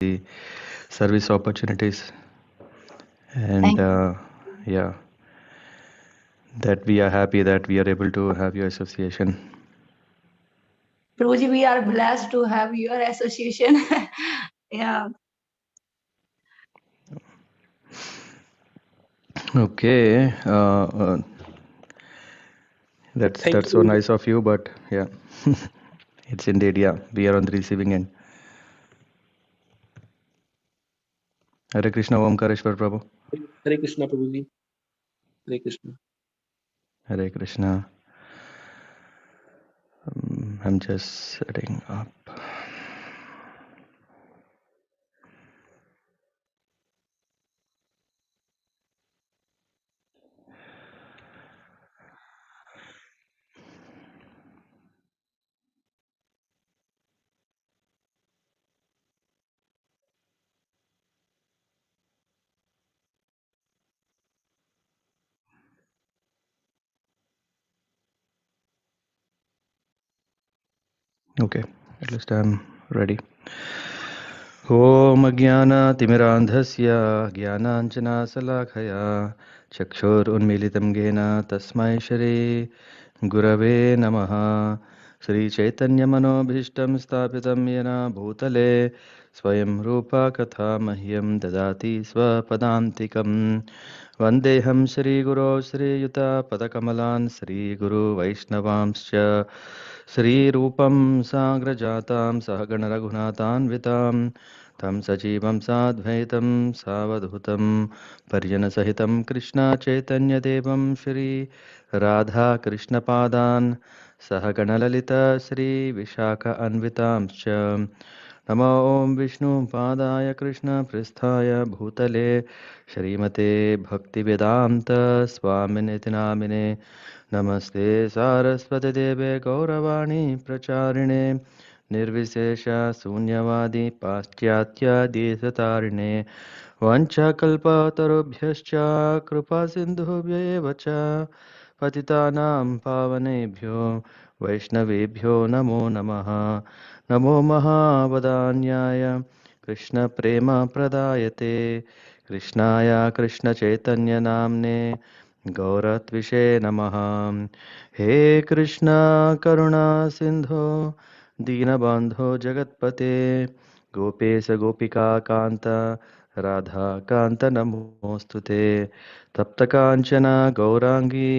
the service opportunities, and Thank yeah, that we are happy that we are able to have your association. Prabhuji, we are blessed to have your association. Yeah. Okay, Thank that's so you. nice of you, but yeah, it's indeed, yeah, we are on the receiving end. Hare Krishna, Omkareshwar Prabhu. Hare Krishna, Prabhuji. Hare Krishna. Hare Krishna. I'm just setting up. Okay, at least I'm ready. ॐ अज्ञानतिमिरान्धस्य ज्ञानाञ्जनाशलाखया चक्षुरुन्मीलितं येन तस्मै श्री गुरवे नमः। श्रीचैतन्यमनोभीष्टं स्थापितं येन भूतले स्वयं रूपा कथा मह्यं ददाति स्वपदान्तिकं। वन्देऽहं श्रीगुरो श्रीयुतपदकमलान् श्रीगुरुवैष्णवांश्च श्रीरूपं साग्रजातां सहगणरघुनाथान्वितां तं सजीवं साद्वैतं सावधूतं पर्यनसहितं कृष्णचैतन्यदेवं श्री राधाकृष्णपादान् सहगणललिता श्रीविशाख अन्वितांश्च नमो ॐ विष्णुपादाय कृष्णपृष्ठाय भूतले श्रीमते भक्तिवेदान्त स्वामिनिति नामिने नमस्ते सारस्वतीदेवे गौरवाणी प्रचारिणे निर्विशेष शून्यवादी पाश्चात्यादेशतारिणे वञ्चकल्पतरुभ्यश्च कृपासिन्धुभ्येव च पतितानां पावनेभ्यो वैष्णवेभ्यो नमो नमः। नमो महावदान्याय कृष्णप्रेमप्रदायते कृष्णाय कृष्णचैतन्यनाम्ने गौरत्विषे नमः। हे कृष्ण करुणा सिन्धो दीनबन्धो जगत्पते गोपेश गोपिका कान्त राधा कान्त नमोऽस्तु ते तप्तकाञ्चन गौराङ्गी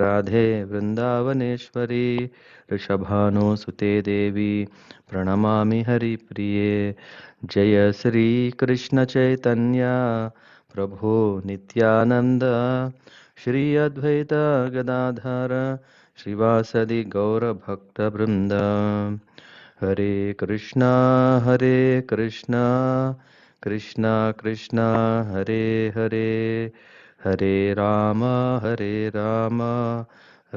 राधे वृन्दावनेश्वरी ऋषभानुसुते देवी प्रणमामि हरिप्रिये जय श्रीकृष्ण चैतन्य प्रभो नित्यानन्द श्री अद्वैत गदाधर श्रीवासदि गौरभक्तवृन्द हरे Krishna Krishna Krishna Hare Hare Hare Ram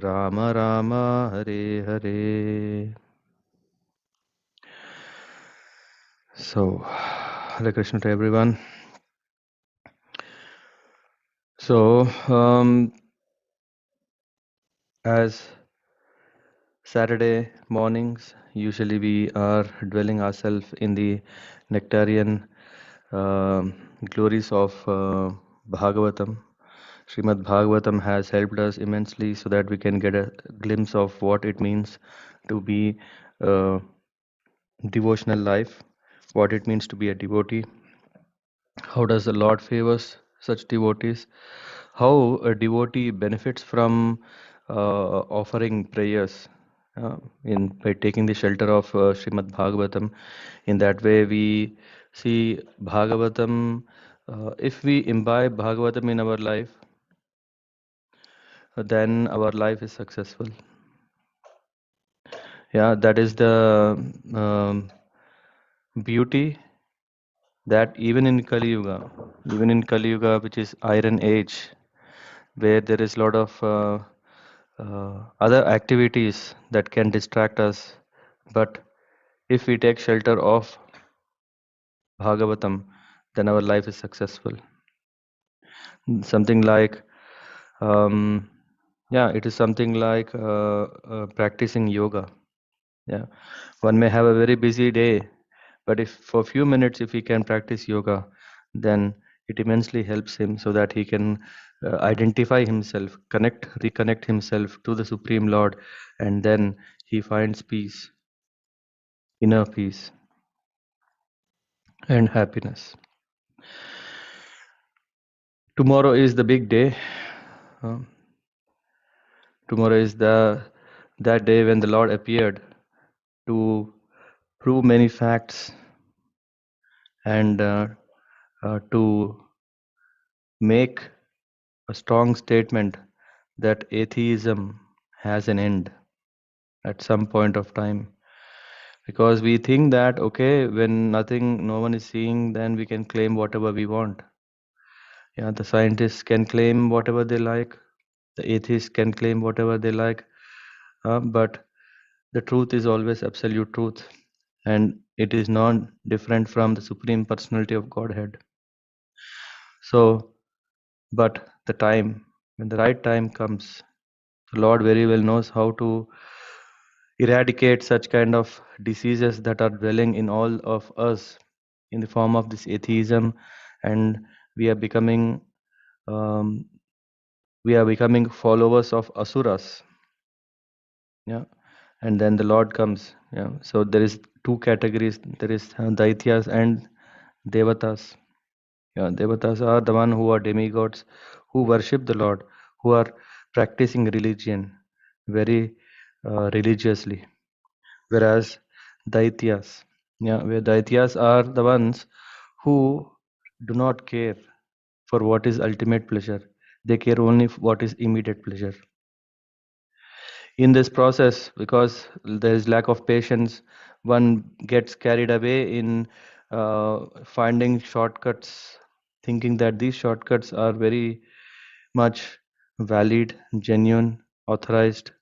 Ram Ram Hare Hare. So, Hare Krishna to everyone. So, as Saturday mornings, usually we are dwelling ourselves in the nectarian glories of Bhagavatam. Srimad Bhagavatam has helped us immensely so that we can get a glimpse of what it means to be a devotional life, what it means to be a devotee, how does the Lord favors such devotees, how a devotee benefits from offering prayers in by taking the shelter of Srimad Bhagavatam. In that way, we see Bhagavatam. If we imbibe Bhagavatam in our life, then our life is successful. Yeah, that is the beauty that even in Kali Yuga, which is Iron Age, where there is a lot of other activities that can distract us, but if we take shelter of Bhagavatam, then our life is successful. Something like, yeah, it is something like practicing yoga. Yeah, one may have a very busy day, But if for a few minutes, if he can practice yoga, then it immensely helps him so that he can identify himself, reconnect himself to the Supreme Lord, and then he finds peace, inner peace, and happiness. Tomorrow is the big day. Um, Tomorrow is that day when the Lord appeared to prove many facts and to make a strong statement that atheism has an end at some point of time. Because we think that, okay, when no one is seeing, then we can claim whatever we want. Yeah, the scientists can claim whatever they like, the atheists can claim whatever they like, but the truth is always absolute truth, and it is not different from the Supreme Personality of Godhead. So, but when the right time comes, the Lord very well knows how to eradicate such kind of diseases that are dwelling in all of us in the form of this atheism, and we are becoming um, followers of asuras. Yeah, and then the Lord comes. Yeah, so there is two categories. There is Daityas and Devatas. Yeah, Devatas are the one who are demigods, who worship the Lord, who are practicing religion very religiously. Whereas Daityas, yeah, where Daityas are the ones who do not care for what is ultimate pleasure. They care only for what is immediate pleasure. In this process, because there is lack of patience, one gets carried away in finding shortcuts, thinking that these shortcuts are very much valid, genuine, authorized.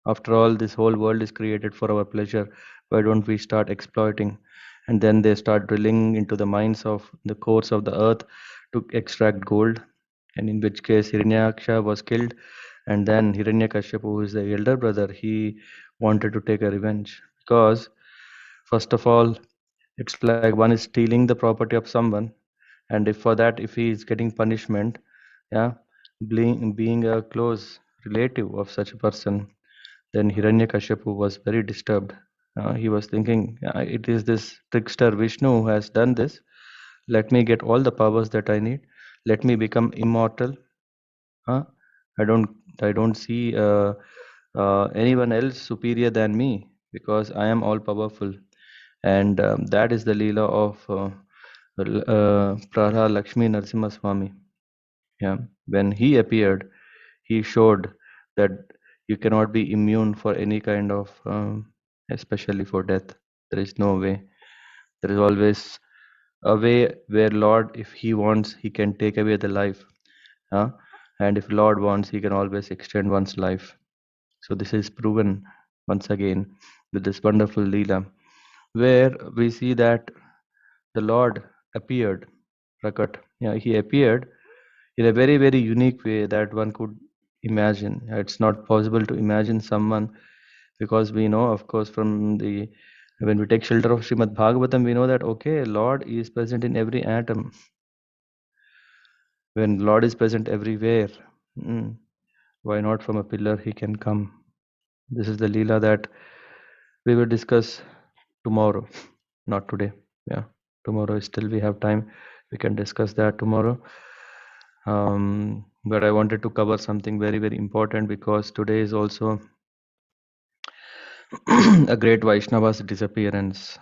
After all, this whole world is created for our pleasure. Why don't we start exploiting? And then they start drilling into the mines of the cores of the earth to extract gold. And in which case, Hiranyaksha was killed. And then Hiranyakashipu, who is the elder brother, he wanted to take a revenge. Because, first of all, it's like one is stealing the property of someone, and if for that, if he is getting punishment, yeah, being a close relative of such a person, then Hiranyakashipu was very disturbed. He was thinking, it is this trickster Vishnu who has done this. Let me get all the powers that I need. Let me become immortal. Huh? I don't I don't see anyone else superior than me, because I am all powerful. And that is the Leela of Prahlad Lakshmi Narasimha Swami. Yeah. When he appeared, he showed that you cannot be immune for any kind of, especially for death. There is no way. There is always a way where Lord, if he wants, he can take away the life. Huh? And if Lord wants, he can always extend one's life. So this is proven once again with this wonderful Leela, where we see that the Lord appeared, Prakat. Yeah, he appeared in a very, very unique way that one could imagine. It's not possible to imagine someone, because we know, of course, from the when we take shelter of Srimad Bhagavatam, we know that okay, Lord is present in every atom. When Lord is present everywhere, why not from a pillar he can come? This is the Leela that we will discuss tomorrow, not today. Yeah, tomorrow still we have time. We can discuss that tomorrow. But I wanted to cover something very, very important, because today is also a great Vaishnava's disappearance.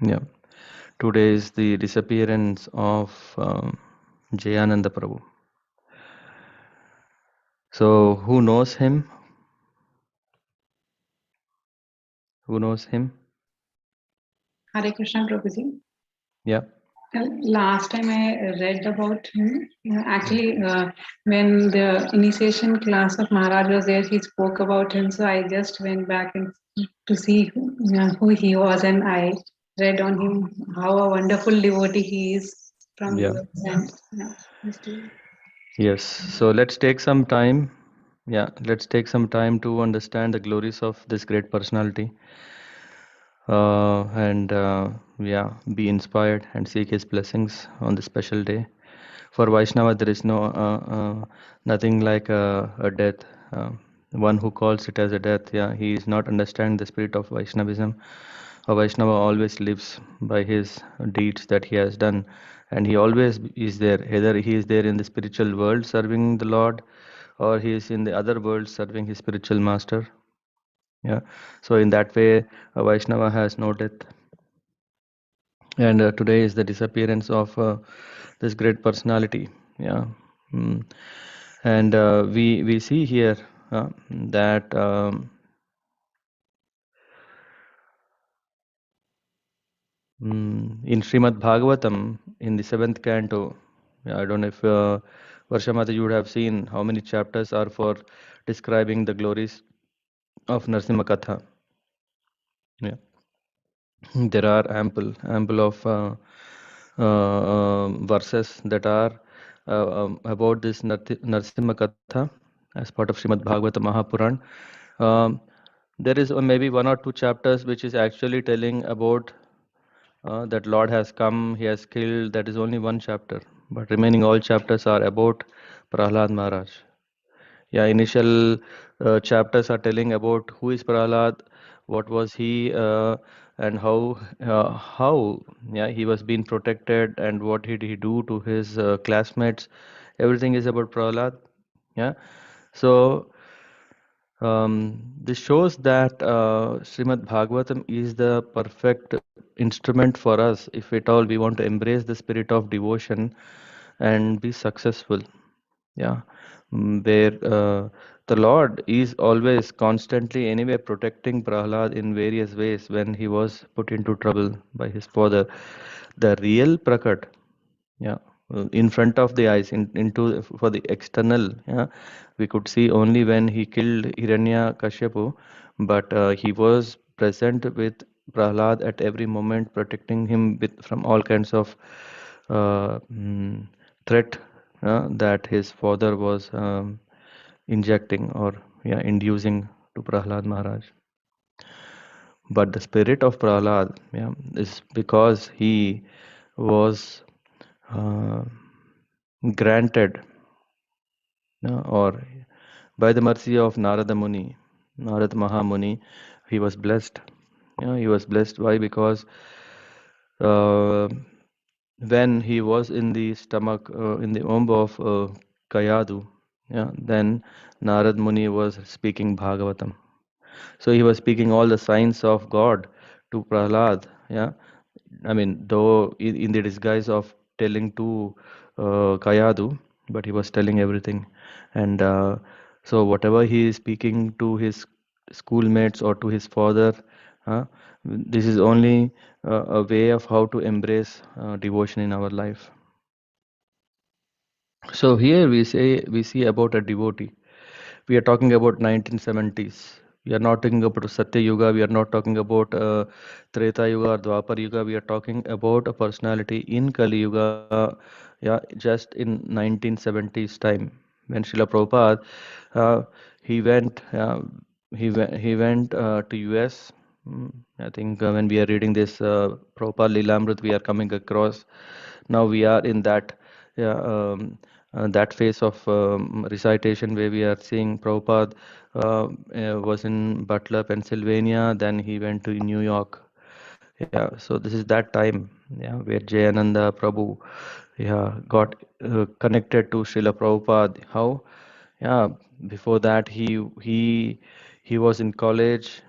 Yeah, today is the disappearance of Jayananda Prabhu. So, who knows him? Who knows him? Hare Krishna Prabhuji. Yeah. Last time I read about him, actually, when the initiation class of Maharaj was there, he spoke about him. So I just went back and to see who he was, and I read on him how a wonderful devotee he is from Yeah. yours. And just Yes. So let's take some time. Yeah, let's take some time to understand the glories of this great personality. and yeah, be inspired and seek his blessings on this special day. For Vaishnava, there is nothing like a death. One who calls it as a death, yeah, he is not understanding the spirit of Vaishnavism. A Vaishnava always lives by his deeds that he has done, and he always is there. Either he is there in the spiritual world serving the Lord, or he is in the other world serving his spiritual master. Yeah, so in that way, a Vaishnava has no death. And today is the disappearance of this great personality. Yeah. Mm. And we see here that in Srimad Bhagavatam, in the seventh canto, yeah, I don't know if Varshamata you would have seen how many chapters are for describing the glories of Narsimha Katha. Yeah. There are ample of verses that are about this Narsimha Katha as part of Srimad Bhagavata Mahapuran. Um, there is maybe one or two chapters which is actually telling about that Lord has come, He has killed. That is only one chapter, but remaining all chapters are about Prahlad Maharaj. Yeah, initial chapters are telling about who is Prahlad, what was he, and how yeah he was being protected, and what did he do to his classmates. Everything is about Prahlad. Yeah, so this shows that Srimad Bhagavatam is the perfect instrument for us if at all we want to embrace the spirit of devotion and be successful. Yeah, where the Lord is always constantly anyway protecting Prahlad in various ways when he was put into trouble by his father. The real Prakat, yeah, in front of the eyes, into for the external, yeah, we could see only when he killed Hiranyakashipu, but he was present with Prahlad at every moment, protecting him from all kinds of threat that his father was injecting or yeah inducing to Prahlad Maharaj. But the spirit of Prahlad, yeah, is because he was uh, granted or by the mercy of Narada Muni, Narada Mahamuni, he was blessed. He was blessed. Why? Because uh, when he was in the stomach, in the womb of Kayadu, yeah, then Narad Muni was speaking Bhagavatam. So he was speaking all the signs of God to Prahlad. Yeah, I mean, though in the disguise of telling to Kayadu, but he was telling everything. And so whatever he is speaking to his schoolmates or to his father, uh, this is only a way of how to embrace devotion in our life. So here we see about a devotee. We are talking about 1970s. We are not talking about Satya Yuga. We are not talking about Treta Yuga or Dwapar Yuga. We are talking about a personality in Kali Yuga. Yeah, just in 1970s time when Srila Prabhupada uh, he went he went to US. I think when we are reading this Prabhupada Lilamrit, we are coming across. Now we are in yeah, that phase of recitation where we are seeing Prabhupada was in Butler, Pennsylvania, then he went to New York. Yeah, so this is that time, yeah, where Jayananda Prabhu, yeah, got connected to Srila Prabhupada. How? Yeah, before that he was in college.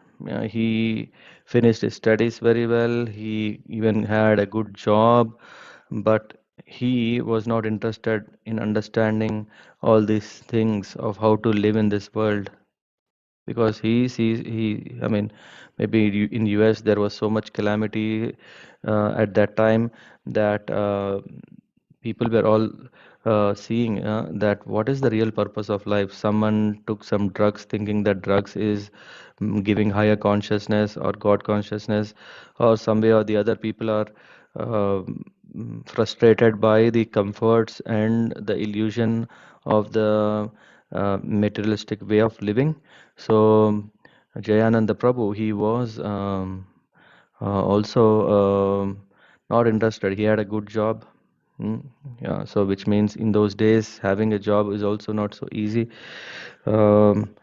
He finished his studies very well. He even had a good job, but he was not interested in understanding all these things of how to live in this world because he sees I mean maybe in US there was so much calamity at that time that people were all seeing that what is the real purpose of life. Someone took some drugs thinking that drugs is giving higher consciousness or God consciousness, or some way or the other people are uh, frustrated by the comforts and the illusion of the materialistic way of living. So Jayananda Prabhu, he was Also, not interested. He had a good job. Mm, yeah, so which means in those days having a job is also not so easy, um,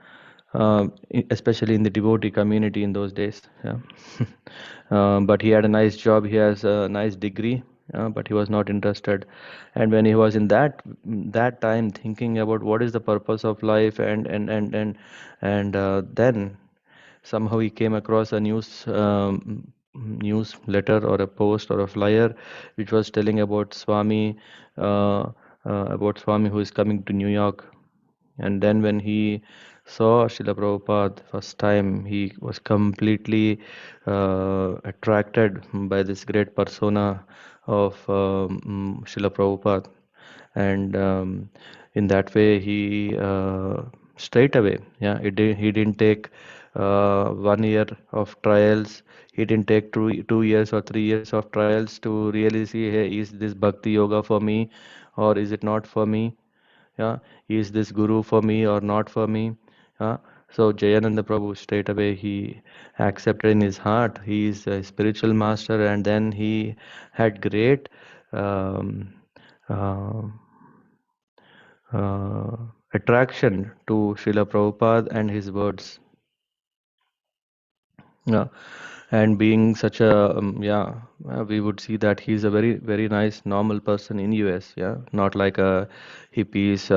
especially in the devotee community in those days. Yeah, but he had a nice job. He has a nice degree, but he was not interested. And when he was in that time thinking about what is the purpose of life, and then somehow he came across a newsletter or a post or a flyer which was telling about Swami who is coming to New York. And then when he saw Srila Prabhupada first time, he was completely attracted by this great persona of Srila Prabhupada. And in that way, he straight away, yeah, he didn't take 1 year of trials. He didn't take 2 years or 3 years of trials to really see, hey, is this bhakti yoga for me or is it not for me? Yeah, is this guru for me or not for me? Yeah. So Jayananda Prabhu straight away he accepted in his heart he is a spiritual master, and then he had great um, uh, uh, attraction to Srila Prabhupada and his words. Yeah, and being such a we would see that he's a very nice normal person in US. Yeah, not like a hippies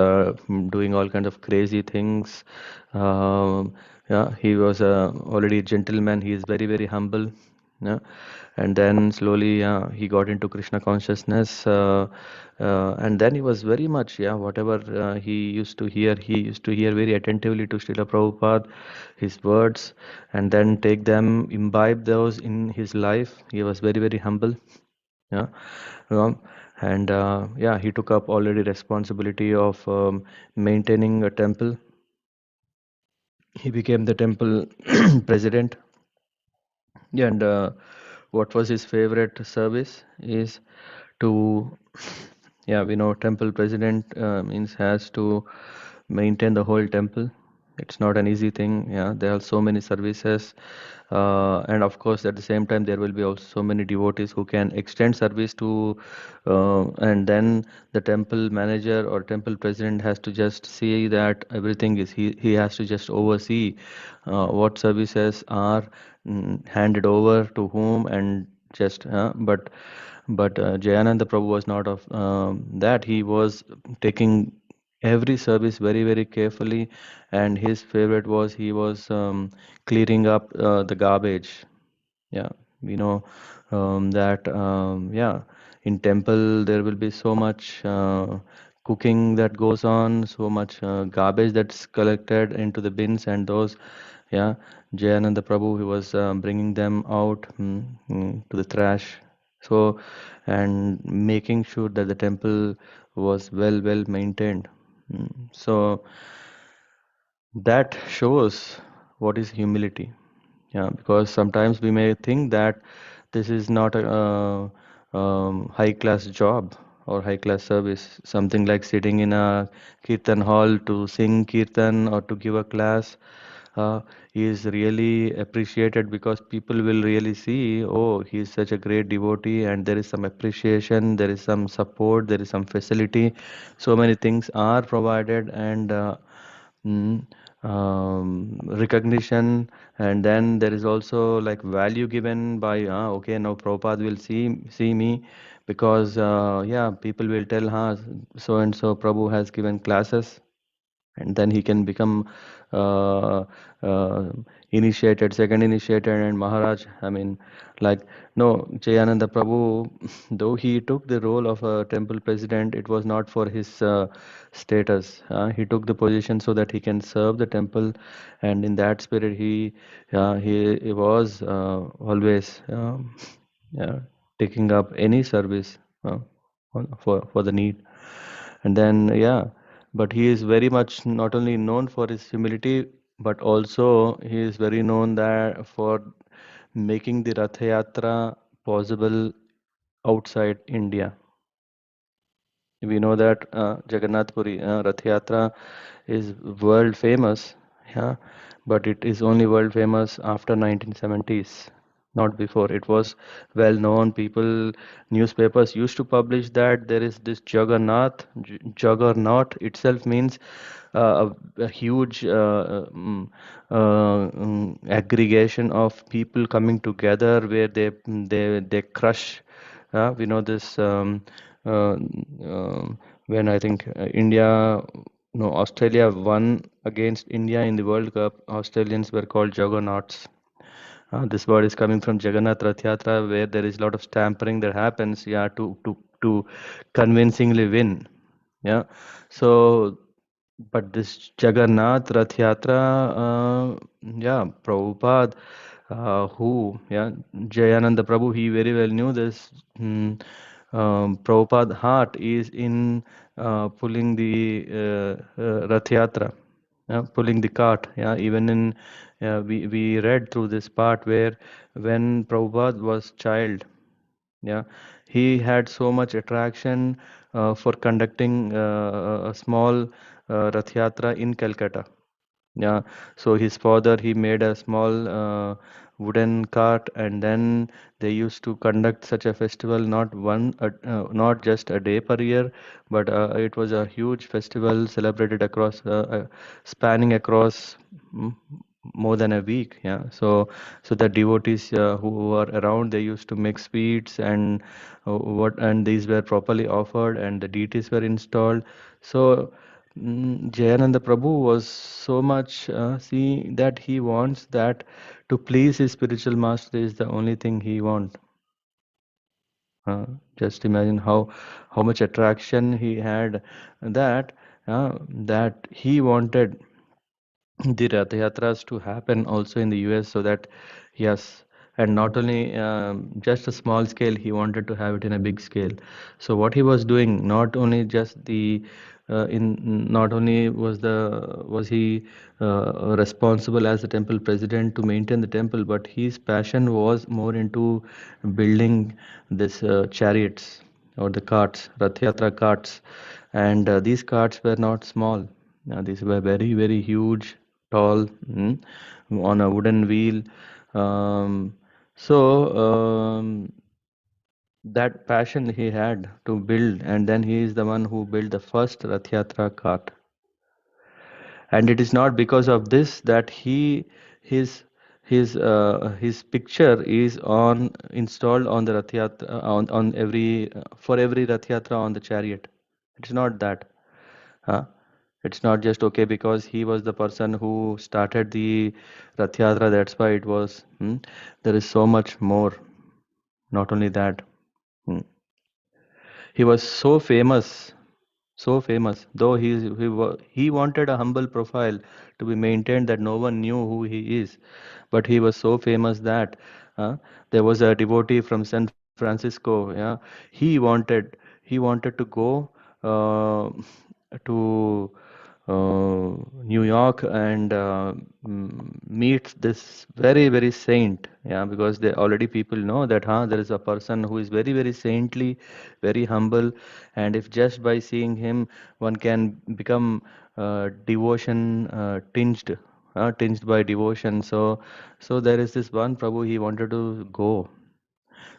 doing all kinds of crazy things. Yeah, he was already a gentleman. He is very humble. Yeah, and then slowly he got into Krishna consciousness, and then he was very much, yeah, whatever he used to hear very attentively to Srila Prabhupada, his words, and then take them, imbibe those in his life. He was very humble. Yeah, um, and yeah, he took up already responsibility of maintaining a temple. He became the temple president. Yeah, and what was his favorite service is to, yeah, we know temple president means has to maintain the whole temple. It's not an easy thing. Yeah, there are so many services, and of course at the same time there will be also so many devotees who can extend service to, and then the temple manager or temple president has to just see that everything is, he has to just oversee what services are handed over to whom, and just but Jayananda Prabhu was not of that. He was taking every service very carefully, and his favorite was he was clearing up the garbage. Yeah, we know that yeah, in temple there will be so much cooking that goes on, so much garbage that's collected into the bins, and those, yeah, Jayananda Prabhu, he was bringing them out to the trash. So, and making sure that the temple was well maintained. So that shows what is humility. Yeah, because sometimes we may think that this is not a high class job or high class service, something like sitting in a kirtan hall to sing kirtan or to give a class is really appreciated, because people will really see, oh, he is such a great devotee, and there is some appreciation, there is some support, there is some facility, so many things are provided, and mm, recognition, and then there is also like value given by, okay, now Prabhupada will see me, because yeah, people will tell, so and so Prabhu has given classes, and then he can become uh, uh, initiated, second initiated, and Maharaj. I mean, like, no, Jayananda Prabhu, though he took the role of a temple president, it was not for his status. He took the position so that he can serve the temple, and in that spirit, he was always yeah, taking up any service for the need. And then, yeah, but he is very much not only known for his humility, but also he is very known that for making the Rath Yatra possible outside India. We know that Jagannath Puri Rath Yatra is world famous, yeah, but it is only world famous after 1970s. not before. It was well known. People, newspapers used to publish that there is this Jagannath. Juggernaut itself means a huge aggregation of people coming together where they crush. We know this uh, when I think India, no, Australia won against India in the World Cup. Australians were called juggernauts. This word is coming from Jagannath Rath Yatra, where there is a lot of stampering that happens, yeah, to convincingly win. Yeah. So, but this Jagannath Rath Yatra, yeah, Prabhupada, yeah, Jayananda Prabhu, he very well knew this. Prabhupada heart is in pulling the Rath Yatra, yeah, pulling the cart. Yeah, even in we read through this part where when Prabhupada was child, yeah, he had so much attraction for conducting a small Rath Yatra in Calcutta. Yeah, so his father he made a small wooden cart, and then they used to conduct such a festival not just a day per year, but it was a huge festival celebrated across spanning across mm, more than a week. Yeah, so the devotees who were around, they used to make sweets and and these were properly offered and the deities were installed. So Jayananda Prabhu was so much see that he wants that to please his spiritual master is the only thing he wants. Just imagine how much attraction he had, that that he wanted the Rath Yatras to happen also in the US, so that yes, and not only just a small scale, he wanted to have it in a big scale. So what he was doing, not only just the in not only was he responsible as the temple president to maintain the temple, but his passion was more into building this chariots or the carts, Rath Yatra carts, and these carts were not small. These were very, very huge, tall, on a wooden wheel. Um, so that passion he had to build, and then he is the one who built the first Rath Yatra cart. And it is not because of this that his his picture is on installed on the Rath Yatra, on every for every Rath Yatra on the chariot. It's not that. Huh? It's not just okay because he was the person who started the Rath Yatra, that's why it was. There is so much more. Not only that. Hmm. He was so famous. Though he wanted a humble profile to be maintained that no one knew who he is, but he was so famous that there was a devotee from San Francisco. Yeah, he wanted to go uh, to New York and meet this very, very saint. Yeah, because they already people know that there is a person who is very, very saintly, very humble, and if just by seeing him one can become devotion tinged by devotion. So there is this one Prabhu, he wanted to go.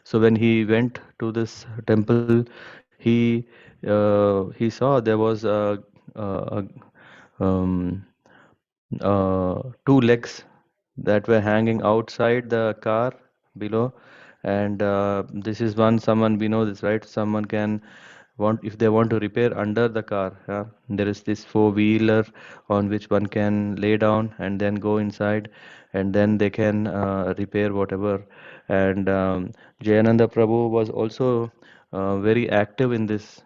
So when he went to this temple, he saw there was a um, two legs that were hanging outside the car below, and this is one someone, we know this, right? Someone can want, if they want to repair under the car, there is this four-wheeler on which one can lay down and then go inside, and then they can repair whatever. And Jayananda Prabhu was also very active in this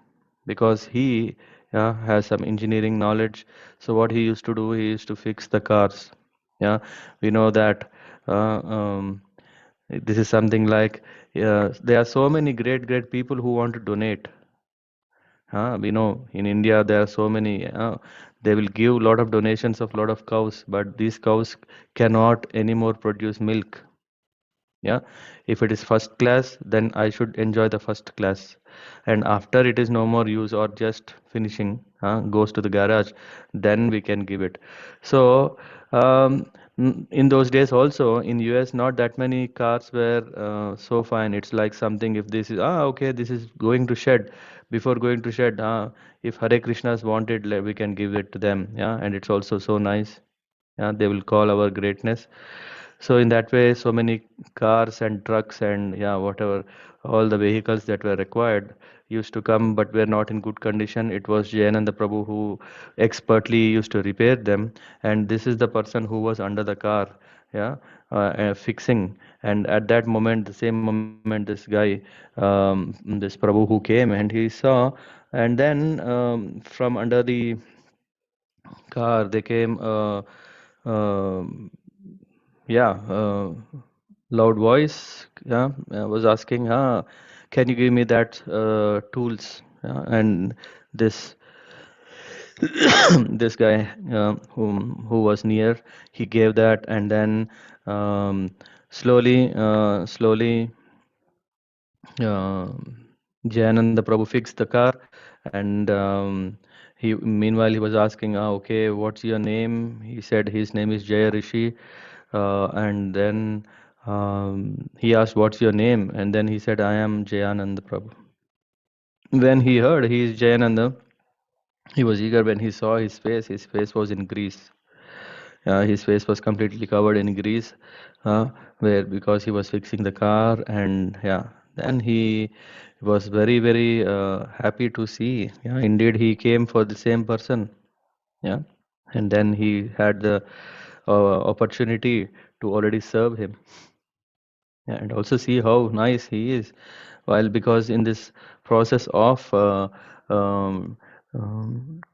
because he has some engineering knowledge. So what he used to do, he used to fix the cars. Yeah, we know that this is something like, there are so many great people who want to donate. We know in India there are so many. They will give lot of donations of lot of cows, but these cows cannot anymore produce milk. Yeah, if it is first class, then I should enjoy the first class, and after it is no more use or just finishing, goes to the garage, then we can give it. So In those days also in US, not that many cars were so fine. It's like something, if this is okay, this is going to shed, before going to shed, if Hare Krishnas wanted, we can give it to them. Yeah, and it's also so nice. Yeah, they will call our greatness. So in that way, so many cars and trucks and yeah, whatever, all the vehicles that were required used to come, but were not in good condition. It was Jayananda Prabhu who expertly used to repair them, and this is the person who was under the car, yeah, fixing. And at that moment, the same moment, this guy, this Prabhu who came and he saw, and then from under the car they came. Um yeah, loud voice, yeah, was asking, can you give me that tools? And this this guy, who was near, he gave that, and then slowly, Jayananda Prabhu fixed the car, and he meanwhile he was asking, okay, what's your name? He said his name is Jaya Rishi, and then he asked, what's your name? And then he said, I am Jayananda Prabhu. When he heard he is Jayananda, he was eager. When he saw his face was in grease. His face was completely covered in grease, where because he was fixing the car, and yeah, then he was very happy to see. Yeah, indeed, he came for the same person. Yeah, and then he had the opportunity to already serve him. Yeah, and also see how nice he is. While because in this process of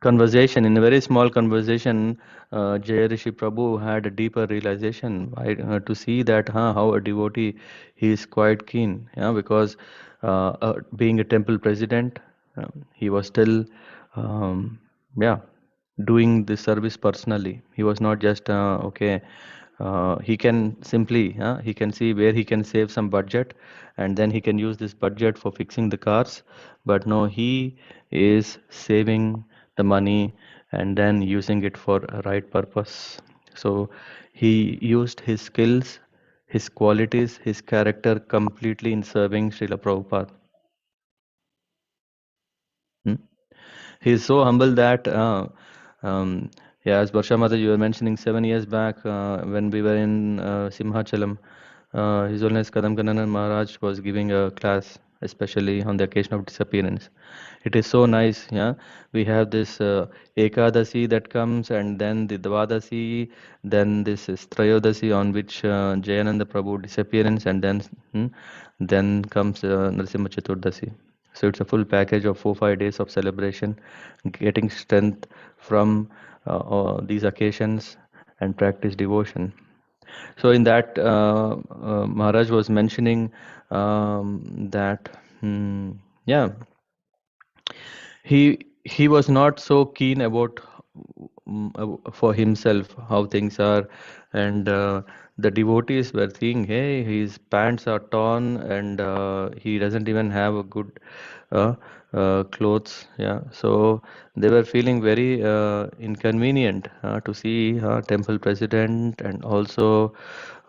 conversation, in a very small conversation, Jaya Rishi Prabhu had a deeper realization, right? To see that how a devotee, he is quite keen, yeah, because being a temple president, he was still, um, yeah, doing the service personally. He was not just okay. He can simply, he can see where he can save some budget, and then he can use this budget for fixing the cars. But no, he is saving the money and then using it for a right purpose. So he used his skills, his qualities, his character completely in serving Srila Prabhupada. Hmm? He is so humble that, um, yeah, as Barsha Mata, you were mentioning 7 years back, when we were in Simhachalam, His Holiness Kadam Kanana Maharaj was giving a class, especially on the occasion of disappearance. It is so nice, yeah. We have this Ekadasi that comes, and then the Dvadasi, then this is Trayodasi, on which Jayananda Prabhu disappearance, and then comes Narasimha Chaturdasi. So it's a full package of 4 5 days of celebration, getting strength from these occasions and practice devotion. So in that, Maharaj was mentioning that, yeah, he was not so keen about for himself how things are, and the devotees were thinking, hey, his pants are torn, and he doesn't even have a good uh, clothes. Yeah, so they were feeling very inconvenient to see temple president, and also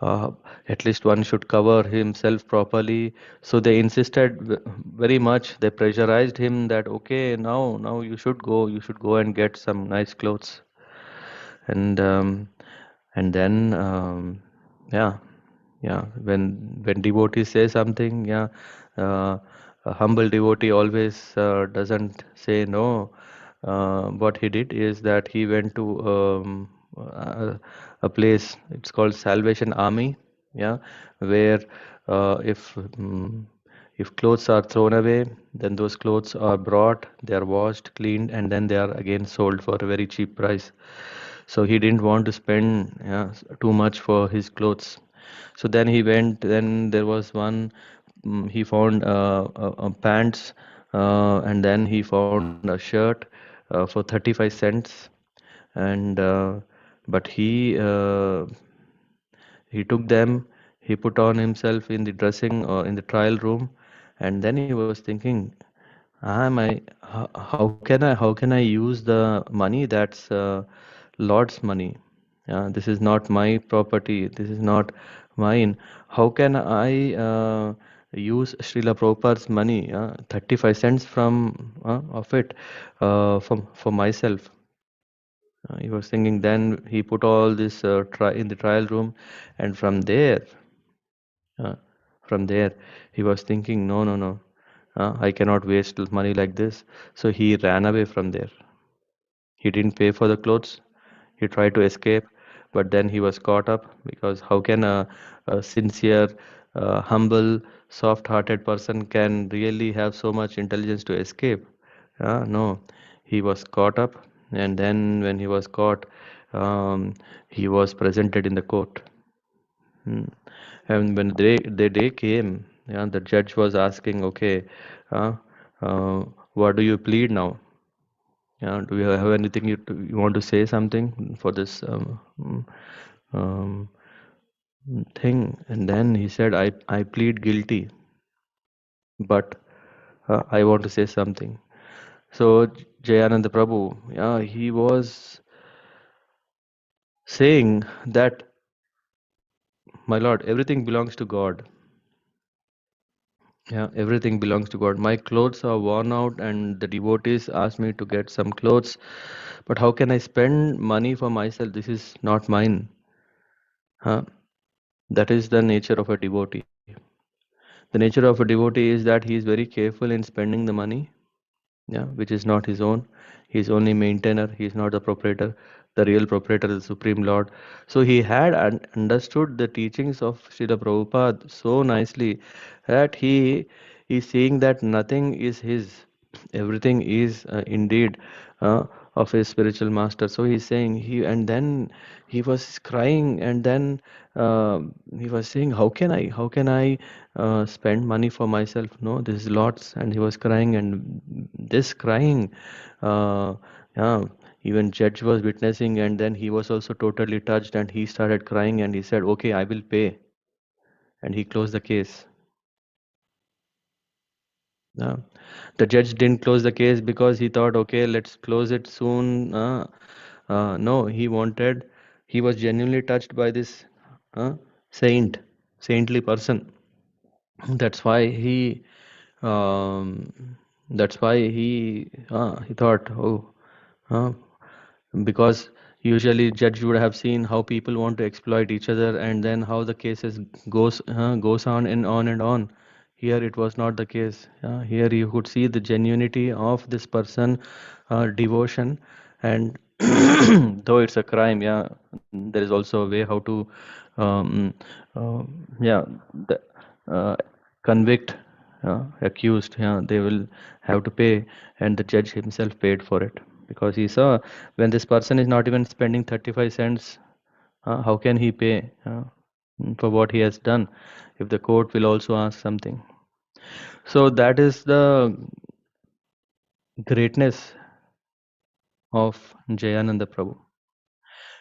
uh, at least one should cover himself properly. So they insisted very much. They pressurized him that, okay, now you should go and get some nice clothes. And then yeah, yeah, when devotees say something, yeah, uh, a humble devotee always doesn't say no. What he did is that he went to a place, it's called Salvation Army, yeah, where if clothes are thrown away, then those clothes are brought, they are washed, cleaned, and then they are again sold for a very cheap price. So he didn't want to spend, yeah, too much for his clothes. So then he went. Then there was one. He found pants, and then he found a shirt for 35 cents. And but he took them. He put on himself in the dressing or in the trial room, and then he was thinking, how can I use the money that's Lord's money? This is not my property. This is not mine. How can I use Srila Prabhupada's money, 35 cents from of it for myself? He was thinking. Then he put all this in the trial room, and uh, from there, he was thinking, no, no, no, I cannot waste money like this. So he ran away from there. He didn't pay for the clothes. He tried to escape, but then he was caught up, because how can a sincere, humble, soft-hearted person can really have so much intelligence to escape? No, he was caught up, and then when he was caught, he was presented in the court. Hmm. And when the day came, the judge was asking, okay, uh, what do you plead now? Do you have anything you want to say something for this um, thing? And then he said, I plead guilty, but I want to say something. So Jayananda Prabhu, he was saying that, my Lord, everything belongs to God. Yeah, everything belongs to God. My clothes are worn out, and the devotees asked me to get some clothes. But how can I spend money for myself? This is not mine. Huh? That is the nature of a devotee. The nature of a devotee is that he is very careful in spending the money, which is not his own. He is only maintainer. He is not the proprietor. The real proprietor is the Supreme Lord. So he had understood the teachings of Srila Prabhupada so nicely that he is saying that nothing is his. Everything is indeed uh, of his spiritual master. So he's saying and then he was crying, and then uh, he was saying, how can I spend money for myself? No, this is lots. And he was crying, and this crying, uh, yeah, even judge was witnessing, and then he was also totally touched, and he started crying, and he said, okay, I will pay. And he closed the case. Yeah. The judge didn't close the case because he thought, okay, let's close it soon. No, he was genuinely touched by this uh, saint, saintly person. That's why um, he thought, oh, uh, because usually judge would have seen how people want to exploit each other, and then how the cases goes on and on and on. Here it was not the case. Here you could see the genuinity of this person, devotion. And though it's a crime, there is also a way how to um, uh, yeah the, uh, convict accused. They will have to pay, and the judge himself paid for it, because he saw, when this person is not even spending 35 cents, how can he pay for what he has done, if the court will also ask something? So that is the greatness of Jayananda Prabhu.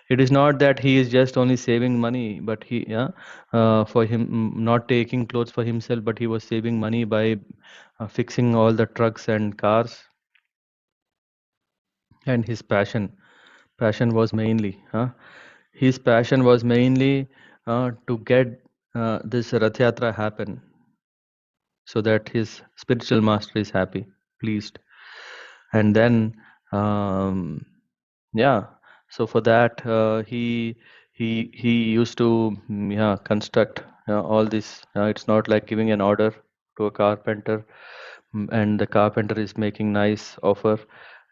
It is not that he is just only saving money, but for him, not taking clothes for himself, but he was saving money by fixing all the trucks and cars. And his passion was mainly, his passion was mainly to get this Rath Yatra happen, so that his spiritual master is happy, pleased. And then, um, yeah, so for that, he used to construct all this. It's not like giving an order to a carpenter, and the carpenter is making nice offer,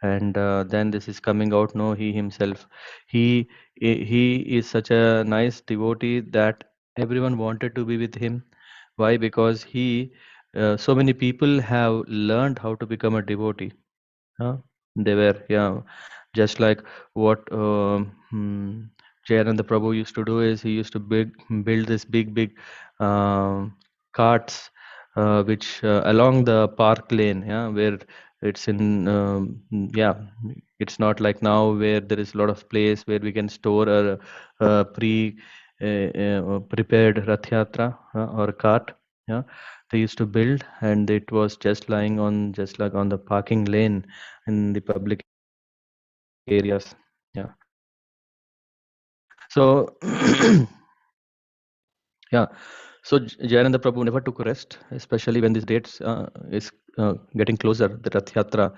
and then this is coming out. No, he himself, he he is such a nice devotee that everyone wanted to be with him. Why? Because so many people have learned how to become a devotee. Huh? They were, just like what Jayananda Prabhu used to do is, he used to build this big um, carts, which along the park lane, where it's in, it's not like now where there is a lot of place where we can store a prepared Rath Yatra or cart. Yeah, they used to build, and it was just lying on, just like on the parking lane in the public areas. Yeah. So So yeah, so Jayananda Prabhu never took rest, especially when these dates is getting closer, the Rath Yatra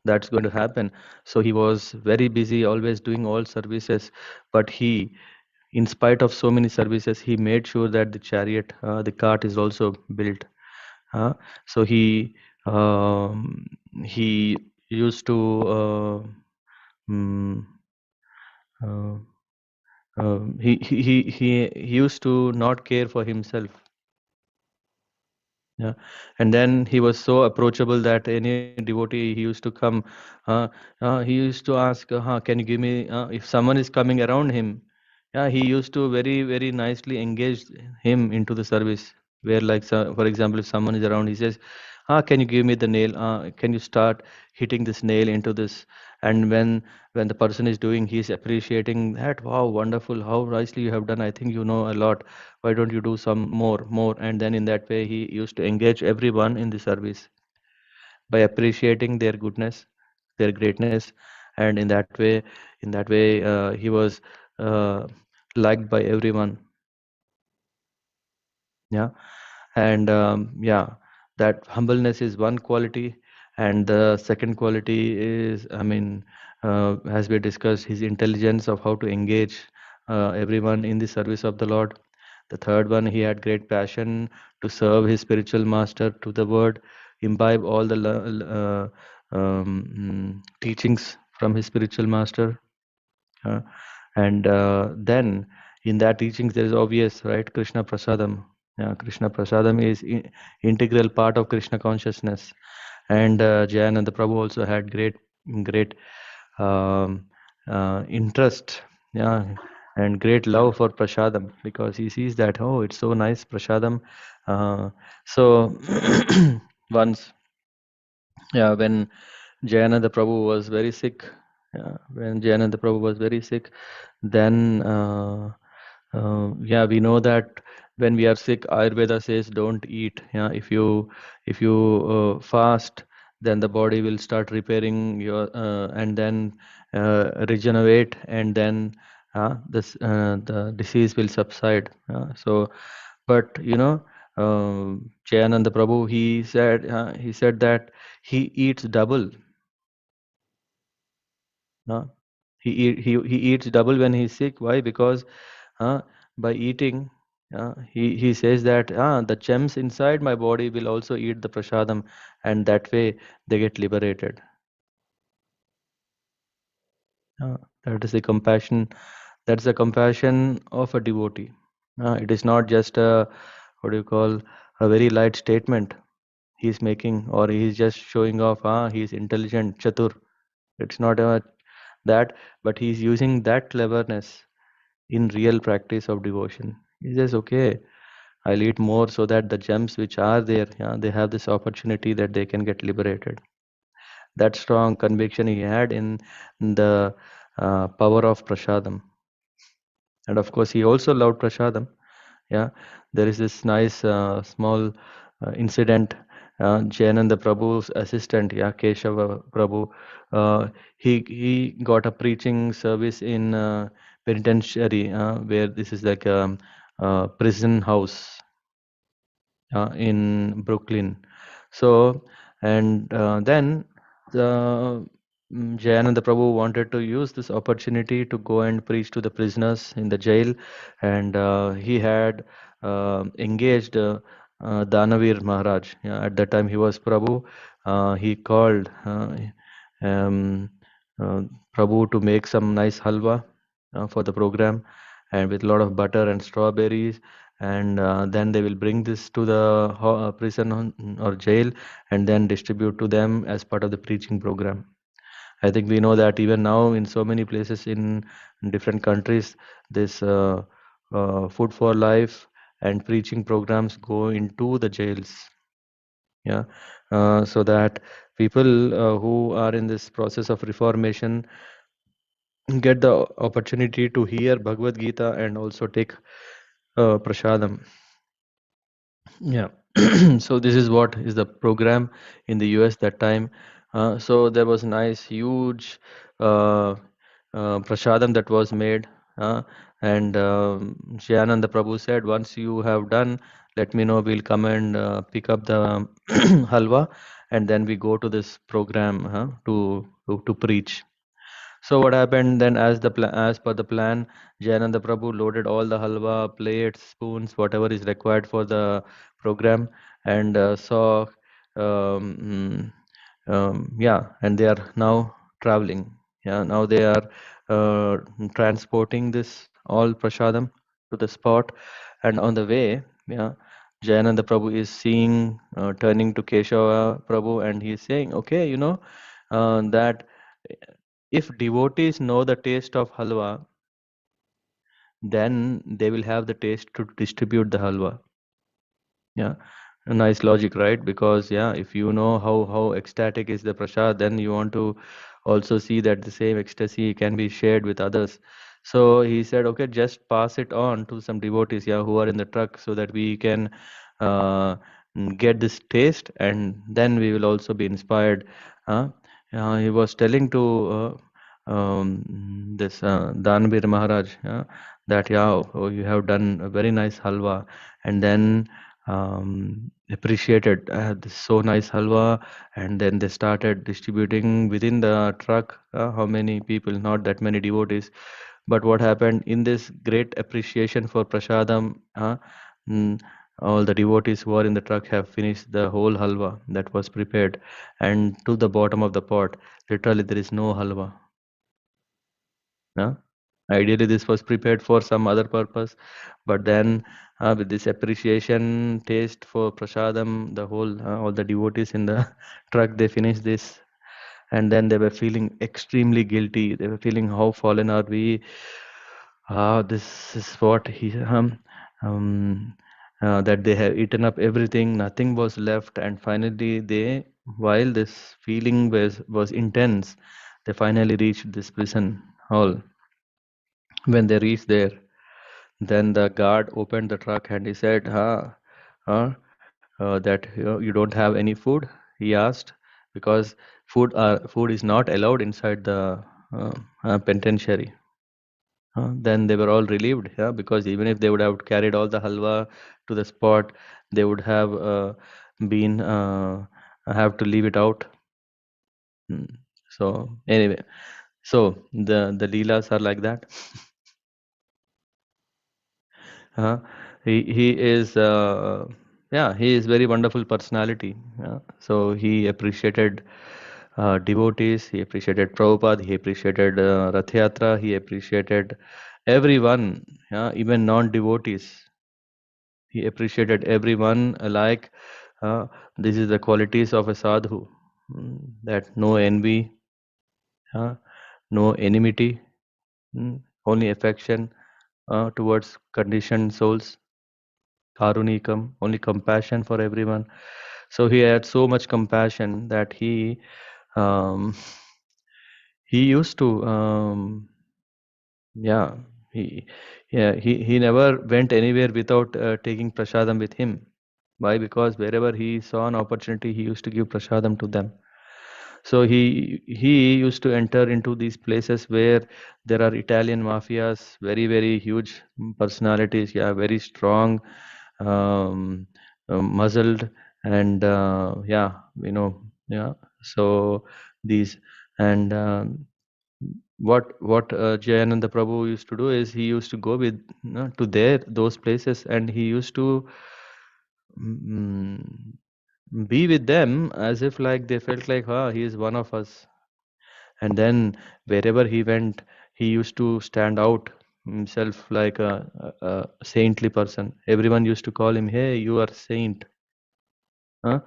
that's going to happen. So he was very busy, always doing all services, but he, in spite of so many services, he made sure that the chariot, the cart is also built. Uh, so um, he used to mm, uh, he used to not care for himself. Yeah, and then he was so approachable that any devotee he used to come. He used to ask, "Can you give me?" If someone is coming around him, yeah, he used to very nicely engage him into the service. Where, like, so, for example, if someone is around, he says, "Can you give me the nail? Can you start hitting this nail into this?" And when the person is doing, he's appreciating that. Wow, wonderful! How nicely you have done. I think you know a lot. Why don't you do some more? And then in that way he used to engage everyone in the service by appreciating their goodness, their greatness, and in that way he was uh, liked by everyone. Yeah. And yeah, that humbleness is one quality, and the second quality is, I mean, as we discussed, his intelligence of how to engage everyone in the service of the Lord. The third one, he had great passion to serve his spiritual master to the word, imbibe all the teachings from his spiritual master. uh, and then in that teachings there is obvious, right, Krishna Prasadam. Yeah, Krishna Prasadam is integral part of Krishna consciousness. And Jayananda Prabhu also had great um, interest, yeah, and great love for prasadam, because he sees that, oh, it's so nice prasadam. So once, yeah, when Jayananda Prabhu was very sick, yeah, when Jayananda Prabhu was very sick, then yeah, we know that when we are sick, Ayurveda says don't eat. Yeah, if you fast, then the body will start repairing your and then regenerate, and then the disease will subside. So, but Jayananda Prabhu, he said that he eats double. Uh, he eats double when he's sick. Why? Because uh, by eating, he says that the gems inside my body will also eat the prasadam, and that way they get liberated. Uh, that is the compassion. That's the compassion of a devotee. It is not just a, what do you call, a very light statement he's making, or he's just showing off. He's intelligent, chatur. It's not that, but he's using that cleverness in real practice of devotion. He says, okay, I'll eat more so that the gems which are there, yeah, they have this opportunity that they can get liberated. That strong conviction he had in the power of prasadam. And of course, he also loved prasadam. Yeah, there is this nice small incident. Jayananda Prabhu's assistant, yeah, Keshava Prabhu, he got a preaching service in penitentiary, where this is like a prison house in Brooklyn. So, and then the Jayananda Prabhu wanted to use this opportunity to go and preach to the prisoners in the jail, and he had engaged Danavir Maharaj. Yeah, at that time, he was Prabhu. He called um, uh, Prabhu to make some nice halwa for the program, and with a lot of butter and strawberries, and then they will bring this to the prison or jail, and then distribute to them as part of the preaching program. I think we know that even now in so many places in different countries, this food for life and preaching programs go into the jails. Yeah, so that people who are in this process of reformation get the opportunity to hear Bhagavad Gita and also take prasadam. Yeah. So this is what is the program in the US that time. So there was nice, huge uh, prasadam that was made. Uh, And Jayananda Prabhu said, once you have done, let me know. We'll come and pick up the halwa, and then we go to this program to preach. So what happened then? As per the plan, Jayananda Prabhu loaded all the halwa, plates, spoons, whatever is required for the program, and saw. Yeah, and they are now traveling. Yeah, now they are transporting this all prasadam to the spot, and on the way, yeah, Jayananda Prabhu is seeing, turning to Keshava Prabhu, and he is saying, okay, that if devotees know the taste of halwa, then they will have the taste to distribute the halwa. Yeah, a nice logic, right? Because yeah, if you know how ecstatic is the prasad, then you want to also see that the same ecstasy can be shared with others. So he said, okay, just pass it on to some devotees, yeah, who are in the truck, so that we can uh, get this taste, and then we will also be inspired. Huh? He was telling to this Danbir Maharaj, that yeah, oh, you have done a very nice halwa, and then appreciated this so nice halwa, and then they started distributing within the truck. How many people? Not that many devotees, but what happened in this great appreciation for prasadam? Mm, all the devotees who are in the truck have finished the whole halwa that was prepared, and to the bottom of the pot, literally there is no halwa. Yeah? Ideally, this was prepared for some other purpose, but then with this appreciation, taste for prasadam, all the devotees in the truck, they finished this, and then they were feeling extremely guilty. They were feeling, how fallen are we? This is what that they have eaten up everything, nothing was left, and finally while this feeling was intense, they finally reached this prison hall. When they reached there, then the guard opened the truck and he said, that you don't have any food? He asked, because food is not allowed inside the penitentiary. Then they were all relieved, yeah, because even if they would have carried all the halwa to the spot, they would have been have to leave it out. Mm. So anyway, so the leelas are like that. Uh, he is yeah, he is very wonderful personality. So he appreciated devotees, he appreciated Prabhupada, he appreciated Rath Yatra, he appreciated everyone, yeah, even non-devotees. He appreciated everyone alike. Uh, this is the qualities of a sadhu, that no envy, uh, no enmity, only affection towards conditioned souls, karunikam, only compassion for everyone. So he had so much compassion that um, he used to yeah he never went anywhere without taking prasadam with him. Why? Because wherever he saw an opportunity, he used to give prasadam to them. So he used to enter into these places where there are Italian mafias, very huge personalities, yeah, very strong, um, muzzled, and yeah, yeah. So these and what Jayananda Prabhu used to do is he used to go with to those places, and he used to mm, be with them as if like they felt like, he is one of us. And then wherever he went, he used to stand out himself like a saintly person. Everyone used to call him, hey, you are saint. Huh?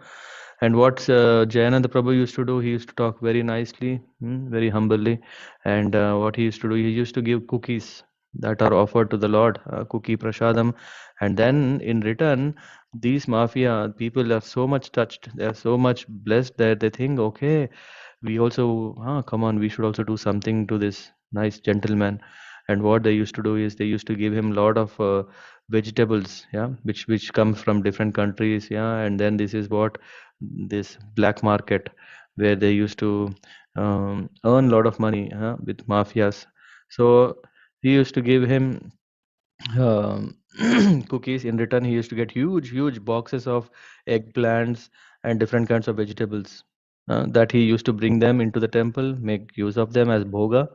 And what Jayananda Prabhu used to do, he used to talk very nicely, very humbly. And what he used to do, he used to give cookies that are offered to the Lord, cookie prasadam. And then in return, these mafia people are so much touched, they are so much blessed that they think, okay, we also, come on, we should also do something to this nice gentleman. And what they used to do is they used to give him a lot of vegetables, yeah, which come from different countries, yeah. And then this is what this black market, where they used to earn a lot of money with mafias. So he used to give him um, cookies. In return, he used to get huge boxes of eggplants and different kinds of vegetables that he used to bring them into the temple, make use of them as bhoga.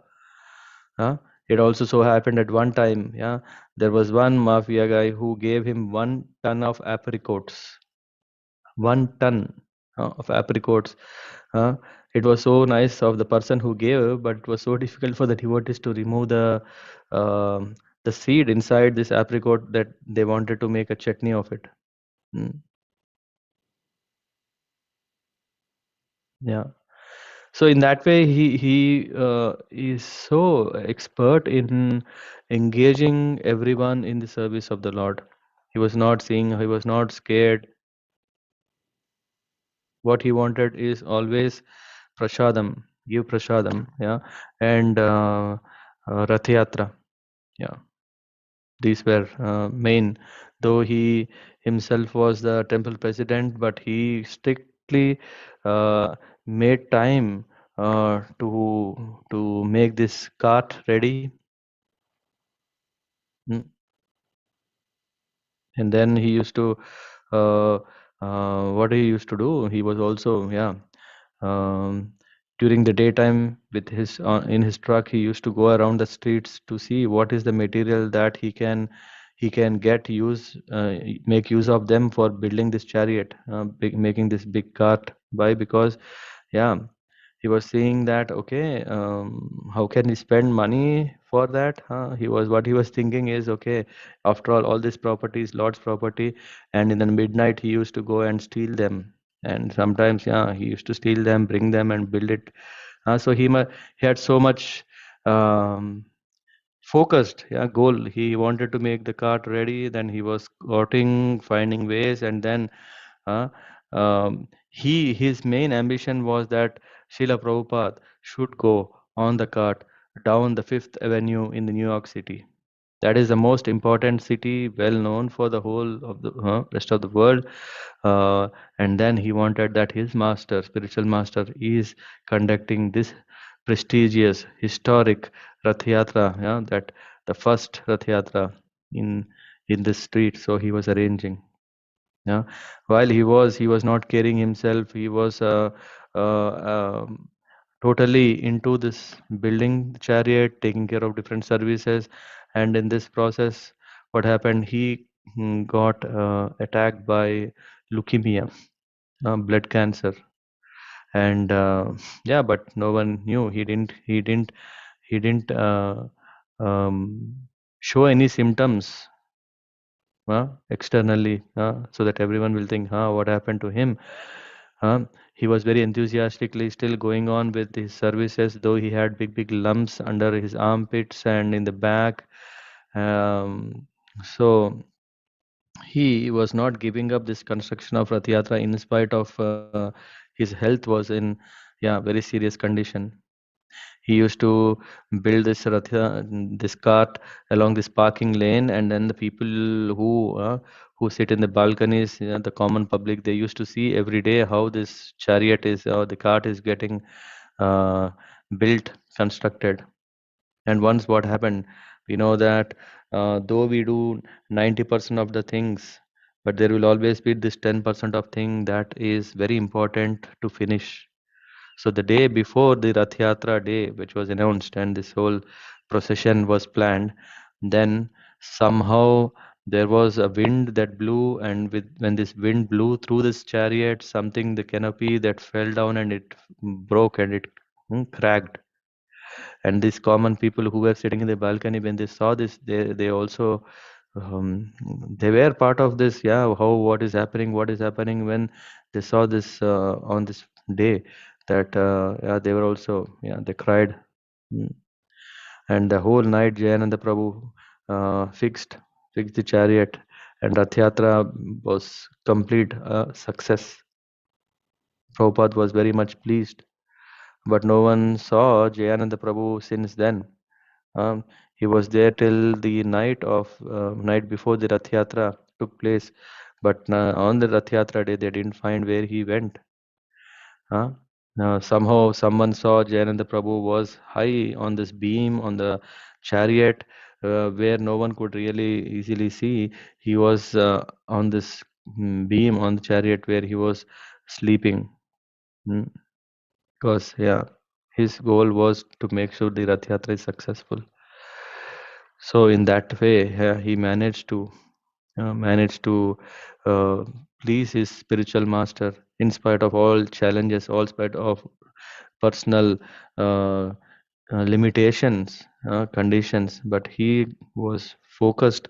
Uh, it also so happened at one time, yeah, there was one mafia guy who gave him 1 ton of apricots. 1 ton of apricots. Uh, it was so nice of the person who gave, but it was so difficult for the devotees to remove um the seed inside this apricot that they wanted to make a chutney of it. Mm, yeah. So in that way, he is so expert in engaging everyone in the service of the Lord. He was not seeing, he was not scared. What he wanted is always prasadam, give prasadam, yeah, and Rath Yatra, yeah. These were main. Though he himself was the temple president, but he strictly uh, made time to make this cart ready. Mm. And then he used to uh, what he used to do. He was also, yeah, um, during the daytime with his in his truck, he used to go around the streets to see what is the material that he can get use make use of them for building this chariot, making this big cart. Why? Because, yeah, he was seeing that, okay, how can we spend money for that? What he was thinking is, okay, after all this property is Lord's property, and in the midnight he used to go and steal them. And sometimes, yeah, he used to steal them, bring them, and build it. So he had so much um, focused, yeah, goal. He wanted to make the cart ready. Then he was courting, finding ways, and then uh, his main ambition was that Srila Prabhupada should go on the cart down the Fifth Avenue in the New York City. That is the most important city, well known for the whole of the rest of the world. Uh, and then he wanted that his master, spiritual master, is conducting this prestigious, historic Rath Yatra, yeah, that the first Rath Yatra in in this street. So he was arranging. Yeah, while he was not carrying himself. He was uh, um, totally into this building the chariot, taking care of different services, and in this process, what happened? He got attacked by leukemia, blood cancer, and yeah, but no one knew. He didn't um, show any symptoms externally, so that everyone will think, what happened to him? He was very enthusiastically still going on with his services, though he had big lumps under his armpits and in the back. So he was not giving up this construction of Rath Yatra in spite of his health was in, yeah, very serious condition. He used to build this cart along this parking lane, and then the people who sit in the balconies, the common public, they used to see every day how this chariot is, how the cart is getting uh, built, constructed. And once what happened, we know that though we do 90% of the things, but there will always be this 10% of thing that is very important to finish. So the day before the Rath Yatra day, which was announced, and this whole procession was planned, then somehow there was a wind that blew, and when this wind blew through this chariot, something, the canopy that fell down, and it broke, and it cracked. And these common people who were sitting in the balcony, when they saw this, they also um, they were part of this. Yeah, how, what is happening when they saw this on this day, that yeah, they were also, yeah, they cried. Mm. And the whole night Jayananda Prabhu fixed the chariot, and Rath Yatra was complete success. Prabhupada was very much pleased, but no one saw Jayananda Prabhu since then. He was there till the night before the Rath Yatra took place, but on the Rath Yatra day they didn't find where he went. Huh? Somehow someone saw Jayananda Prabhu was high on this beam on the chariot, where no one could really easily see. He was on this beam on the chariot where he was sleeping. Mm, because yeah, his goal was to make sure the Rath Yatra is successful. So in that way, he managed to uh, please his spiritual master in spite of all challenges, all spite of personal uh, limitations, conditions, but he was focused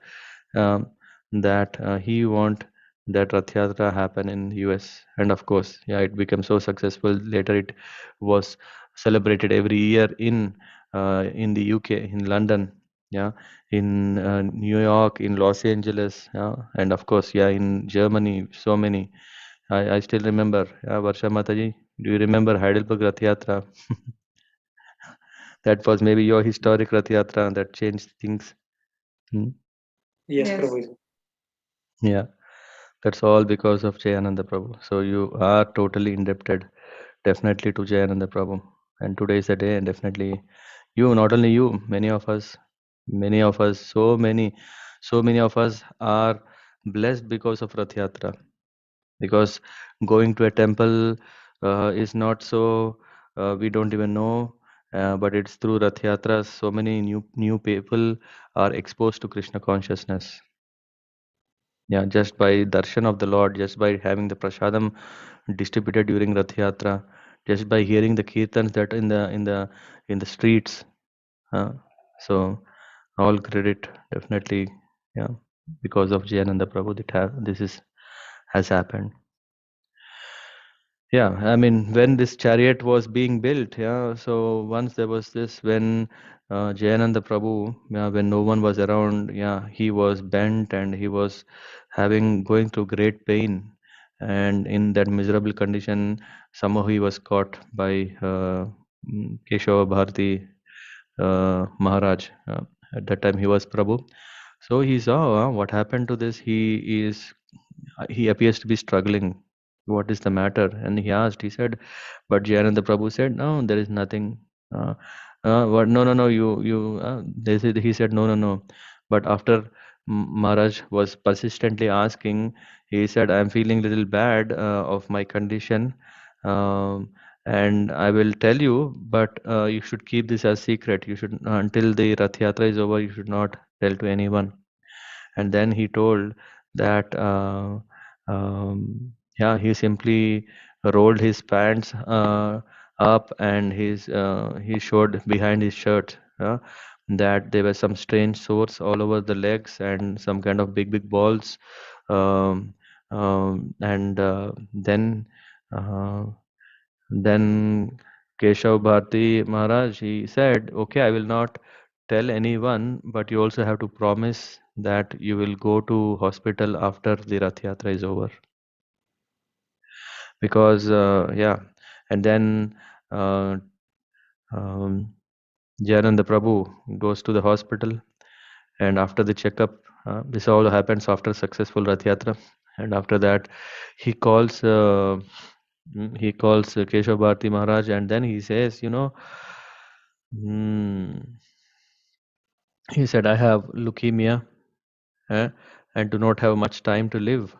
um, that he want that Rath Yatra happen in US, and of course, yeah, it became so successful. Later, it was celebrated every year in the UK, in London, yeah, in New York, in Los Angeles, yeah, and of course, yeah, in Germany, so many. I still remember, yeah, Varsha Mataji. Do you remember Heidelberg Rath Yatra? That was maybe your historic Rath Yatra that changed things. Hmm. Yes, Yes. Prabhuji. Yeah, that's all because of Jayananda Prabhu. So you are totally indebted, definitely to Jayananda Prabhu. And today is the day, and definitely you, not only you, many of us, so many of us are blessed because of Rath Yatra. Because going to a temple is not so, we don't even know, but it's through Rath Yatras. So many new people are exposed to Krishna consciousness. Yeah, just by darshan of the Lord, just by having the prasadam distributed during Rath Yatra, just by hearing the kirtans that in the streets. Uh, so all credit definitely, yeah, because of Jayananda Prabhu that this is has happened. Yeah, I mean, when this chariot was being built, yeah, so once there was this when Jayananda Prabhu, yeah, when no one was around, yeah, he was bent and he was going through great pain, and in that miserable condition, somehow he was caught by Keshava Bharati Maharaj. At that time, he was Prabhu. So he saw what happened to this. He appears to be struggling. What is the matter? And he asked. He said, but Jayananda Prabhu said, no, there is nothing. What? No, no, no. You. They said. He said, no, no, no. But after Maharaj was persistently asking, he said, I am feeling little bad of my condition. Um, and I will tell you, but you should keep this as secret. You should until the Rath Yatra is over. You should not tell to anyone. And then he told that yeah, he simply rolled his pants up, and he showed behind his shirt that there were some strange sores all over the legs and some kind of big balls. And uh, then Keshav Bharati Maharaj, he said, okay, I will not tell anyone, but you also have to promise that you will go to hospital after the Rath Yatra is over. Because, yeah, and then uh, um, Jayananda Prabhu goes to the hospital, and after the checkup, this all happens after successful Rath Yatra. And after that, he calls Keshav Bharati Maharaj, and then he says, Hmm. He said, I have leukemia, eh, and do not have much time to live.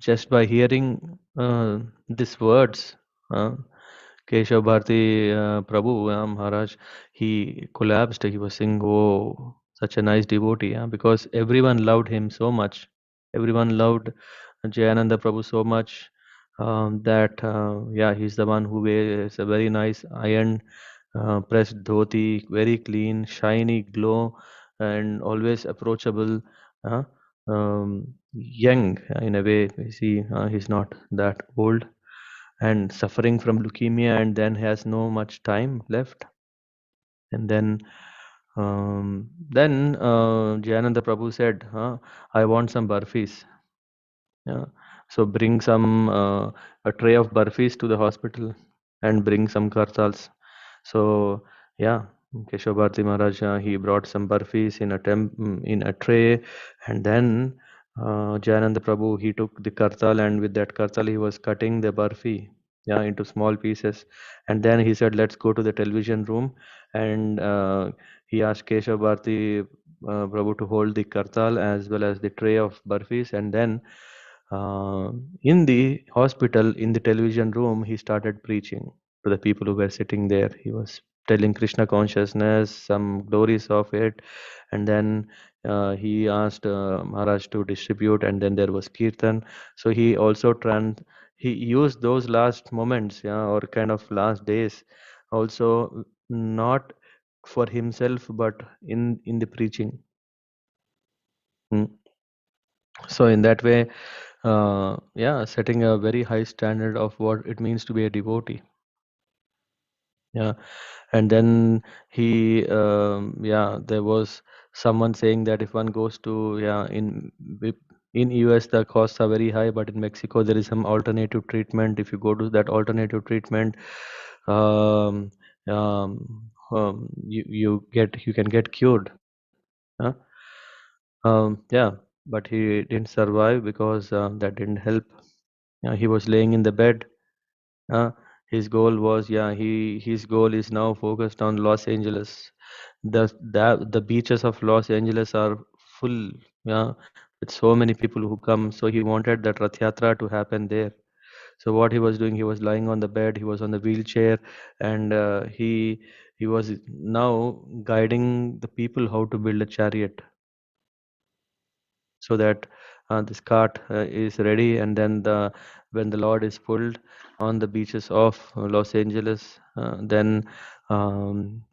Just by hearing these words, uh, Keshav Bharati Prabhu Maharaj, he collapsed. He was saying, oh, such a nice devotee, because everyone loved him so much. Everyone loved Jayananda Prabhu so much that, yeah, he's the one who wears a very nice iron pressed dhoti, very clean, shiny glow, and always approachable. Uh, young in a way. You see, he's not that old and suffering from leukemia, and then has no much time left. And then Jayananda Prabhu said, I want some burfis. Yeah. So bring some a tray of burfis to the hospital and bring some kartals. So yeah, Keshav Bharati Maharaj, he brought some burfis in a tray, and then Jayananda Prabhu, he took the kartal, and with that kartal he was cutting the burfi. yeah, into small pieces. And then he said, let's go to the television room. And he asked Keshav Bharati Prabhu to hold the kartal as well as the tray of burfis. And then uh, in the hospital, in the television room, he started preaching to the people who were sitting there. He was telling Krishna consciousness, some glories of it. And then he asked Maharaj to distribute, and then there was Kirtan. So he used those last moments, yeah, or kind of last days, also not for himself, but in the preaching. Mm. So in that way, yeah, setting a very high standard of what it means to be a devotee. Yeah, and then yeah, there was someone saying that if one goes to, yeah, in US the costs are very high, but in Mexico there is some alternative treatment. If you go to that alternative treatment, um, you can get cured. Huh? Yeah, but he didn't survive because that didn't help. He was laying in the bed. Uh, his goal was, yeah, his goal is now focused on Los Angeles. The beaches of Los Angeles are full, yeah, with so many people who come. So he wanted that Rath Yatra to happen there. So what he was doing, he was lying on the bed, he was on the wheelchair, and he was now guiding the people how to build a chariot, so that this cart is ready, and then when the Lord is pulled on the beaches of Los Angeles, then um,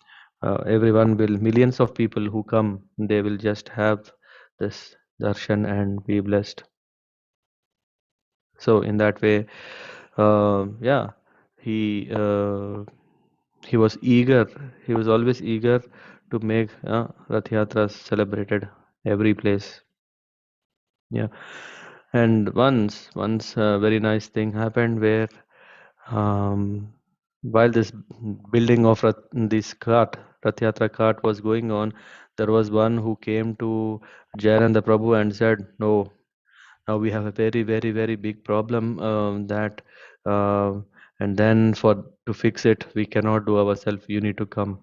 everyone will, millions of people who come, they will just have this darshan and be blessed. So in that way, yeah, he uh, he was eager, he was always eager to make Rath Yatras celebrated every place. Yeah. And once a very nice thing happened where while this building of this Rath Yatra cart was going on, there was one who came to Jayananda Prabhu and said, "No, now we have a very, very, very big problem that, uh, and then for to fix it, we cannot do ourselves. You need to come."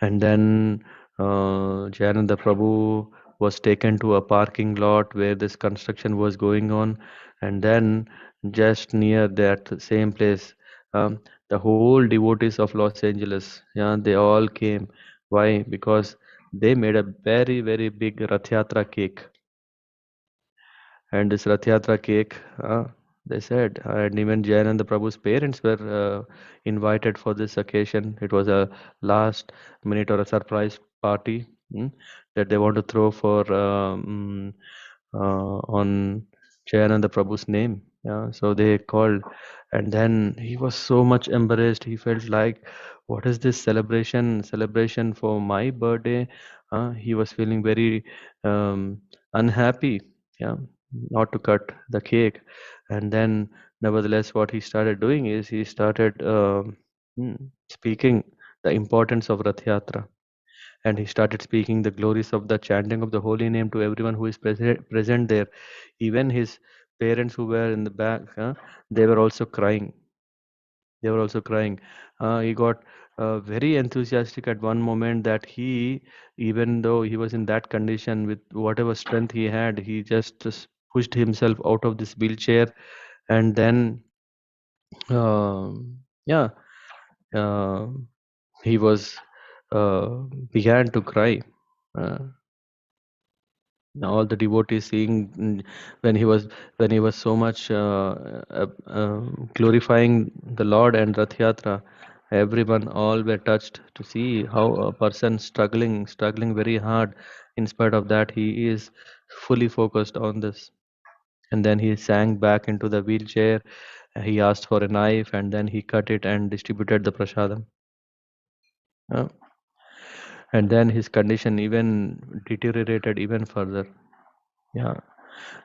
And then Jayananda Prabhu was taken to a parking lot where this construction was going on, and then just near that same place, the whole devotees of Los Angeles, yeah, they all came. Why? Because they made a very, very big Rath Yatra cake. And this Rath Yatra cake, they said, and even Jayananda Prabhu's parents were invited for this occasion. It was a last minute or a surprise party, that they want to throw for on Jayananda Prabhu's name. Yeah, so they called, and then he was so much embarrassed. He felt like, what is this celebration for my birthday? He was feeling very unhappy. Yeah, not to cut the cake. And then nevertheless what he started doing is he started speaking the importance of Rath Yatra, and he started speaking the glories of the chanting of the holy name to everyone who is present there. Even his parents who were in the back, they were also crying. He got very enthusiastic at one moment, that he, even though he was in that condition, with whatever strength he had, he just pushed himself out of this wheelchair, and then yeah, uh, he was uh, began to cry. Uh, all the devotees seeing, when he was so much glorifying the Lord and Rath Yatra, everyone all were touched to see how a person struggling very hard. In spite of that, he is fully focused on this. And then he sank back into the wheelchair. He asked for a knife, and then he cut it and distributed the prasadam. Uh, and then his condition even deteriorated even further. Yeah.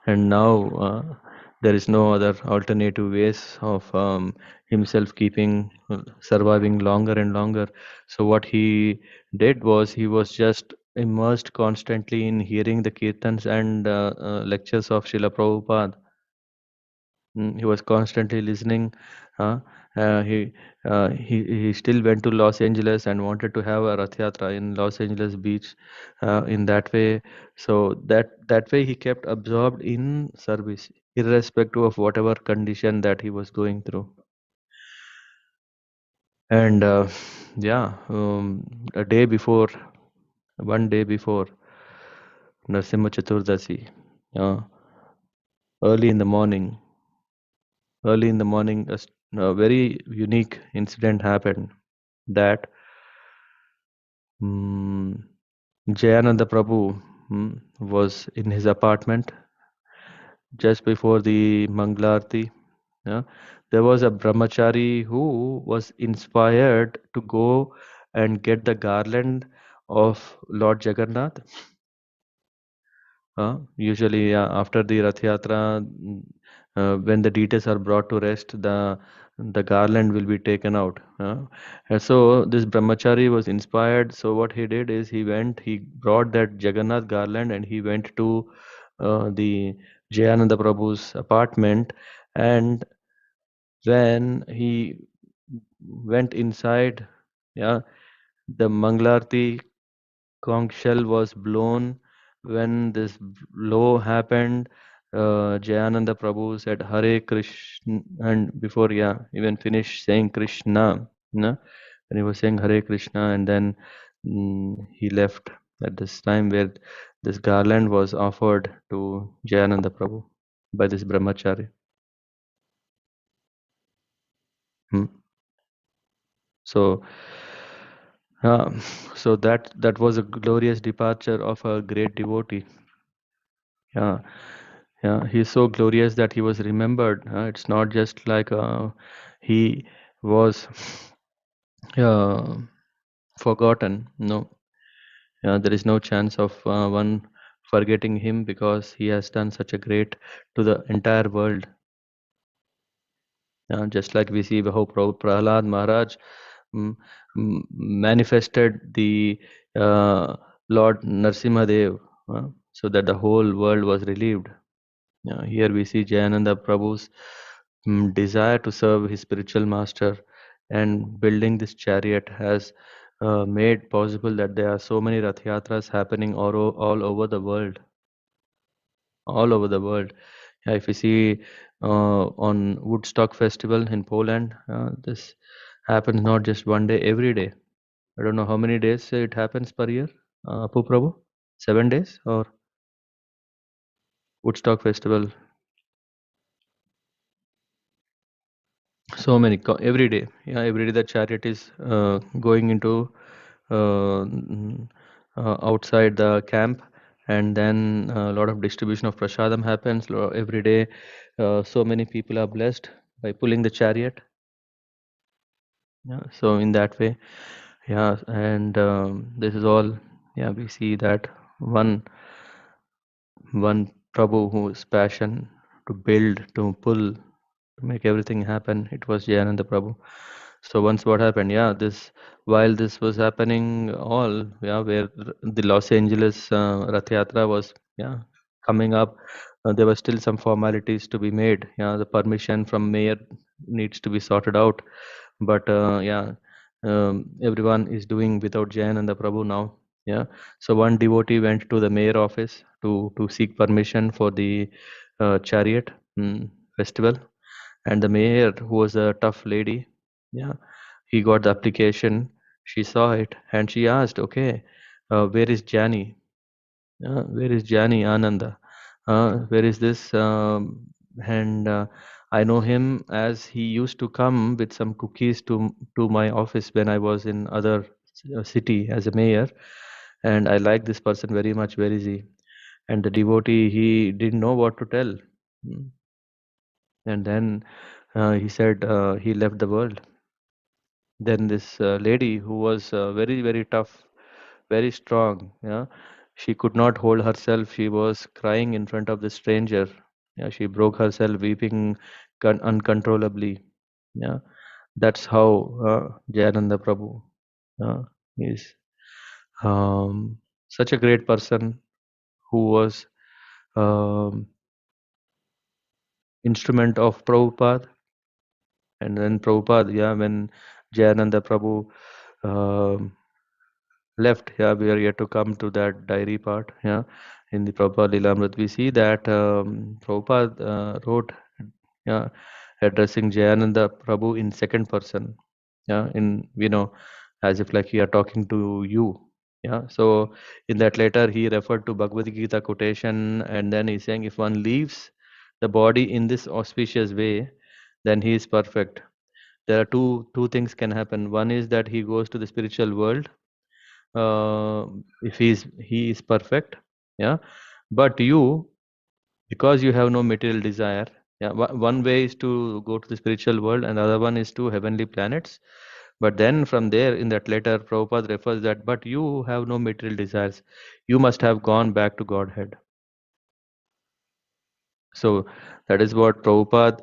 And now there is no other alternative ways of himself keeping surviving longer and longer. So what he did was, he was just immersed constantly in hearing the kirtans and lectures of Srila Prabhupada. He was constantly listening. Uh, uh, he, he still went to Los Angeles and wanted to have a Rath Yatra in Los Angeles beach. In that way, so that way he kept absorbed in service, irrespective of whatever condition that he was going through. And yeah, a day before, one day before Narsimha Chaturdasi, uh, early in the morning, a very unique incident happened that um, Jayananda Prabhu was in his apartment just before the Manglarti. Yeah, there was a brahmachari who was inspired to go and get the garland of Lord Jagannath. Usually, after the Rath Yatra, when the deities are brought to rest, the garland will be taken out. And so this brahmachari was inspired. So what he did is he brought that Jagannath garland and he went to the Jayananda Prabhu's apartment. And when he went inside, yeah, the Manglarti conch shell was blown. When this blow happened, Jayananda Prabhu said Hare Krishna, and before, yeah, even finished saying Krishna, no? And he was saying Hare Krishna, and then he left at this time where this garland was offered to Jayananda Prabhu by this brahmachari. Hmm. So, uh, so that was a glorious departure of a great devotee. Yeah, yeah, he's so glorious that he was remembered. It's not just like he was uh, forgotten. No, there is no chance of one forgetting him because he has done such a great to the entire world. Just like we see how Prahlad Maharaj mm, manifested the Lord Narsimhadev, so that the whole world was relieved. Here we see Jayananda Prabhu's desire to serve his spiritual master, and building this chariot has made possible that there are so many Rath Yatras happening all over the world. All over the world. Yeah, if you see on Woodstock Festival in Poland, this happens not just one day, every day. I don't know how many days it happens per year, Apu Prabhu? 7 days or Woodstock Festival? So many every day. Yeah, every day the chariot is going into outside the camp, and then a lot of distribution of prasadam happens every day. So many people are blessed by pulling the chariot. Yeah, so in that way, yeah, and this is all. Yeah, we see that one one Prabhu whose passion to build, to pull, to make everything happen. It was Jayananda Prabhu. So once what happened, yeah, this while this was happening, all yeah, where the Los Angeles Rath Yatra was yeah coming up, there were still some formalities to be made. Yeah, the permission from mayor needs to be sorted out, but yeah, everyone is doing without Jayananda Prabhu now. Yeah, so one devotee went to the mayor office to seek permission for the chariot festival, and the mayor, who was a tough lady, yeah, he got the application. She saw it and she asked, "Okay, where is Jani? Where is Jani Ananda? Where is this?" And I know him as he used to come with some cookies to my office when I was in other city as a mayor, and I like this person very much. Where is he? And the devotee, he didn't know what to tell. Mm. And then he said he left the world. Then this lady, who was very very tough, very strong, yeah, she could not hold herself. She was crying in front of the stranger. Yeah, she broke herself, weeping uncontrollably. Yeah, that's how Jayananda Prabhu is such a great person who was um, instrument of Prabhupada. And then Prabhupada, yeah, when Jayananda Prabhu um left, yeah, we are yet to come to that diary part. Yeah, in the Prabhupada Lilamrit, we see that Prabhupada wrote, yeah, addressing Jayananda Prabhu in second person. Yeah, in, as if like he are talking to you. Yeah, so in that letter he referred to Bhagavad Gita quotation, and then he's saying if one leaves the body in this auspicious way, then he is perfect. There are two things can happen. One is that he goes to the spiritual world, if he is perfect. Yeah, but you, because you have no material desire, yeah, one way is to go to the spiritual world and the other one is to heavenly planets. But then from there, in that letter, Prabhupada refers that, but you have no material desires, you must have gone back to Godhead. So that is what Prabhupada,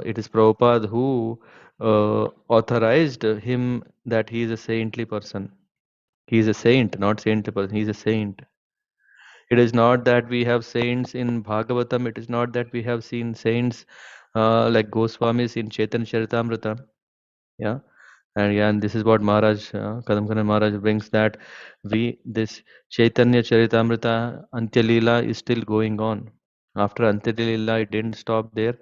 it is Prabhupada who authorized him that he is a saintly person. He is a saint, not saintly person, he is a saint. It is not that we have saints in Bhagavatam, it is not that we have seen saints like Goswamis in Chaitanya Charitamrita. Yeah. And this is what Maharaj, Kadamkana Maharaj brings, that this Chaitanya Charitamrita Antya Leela is still going on. After Antya Leela, it didn't stop there,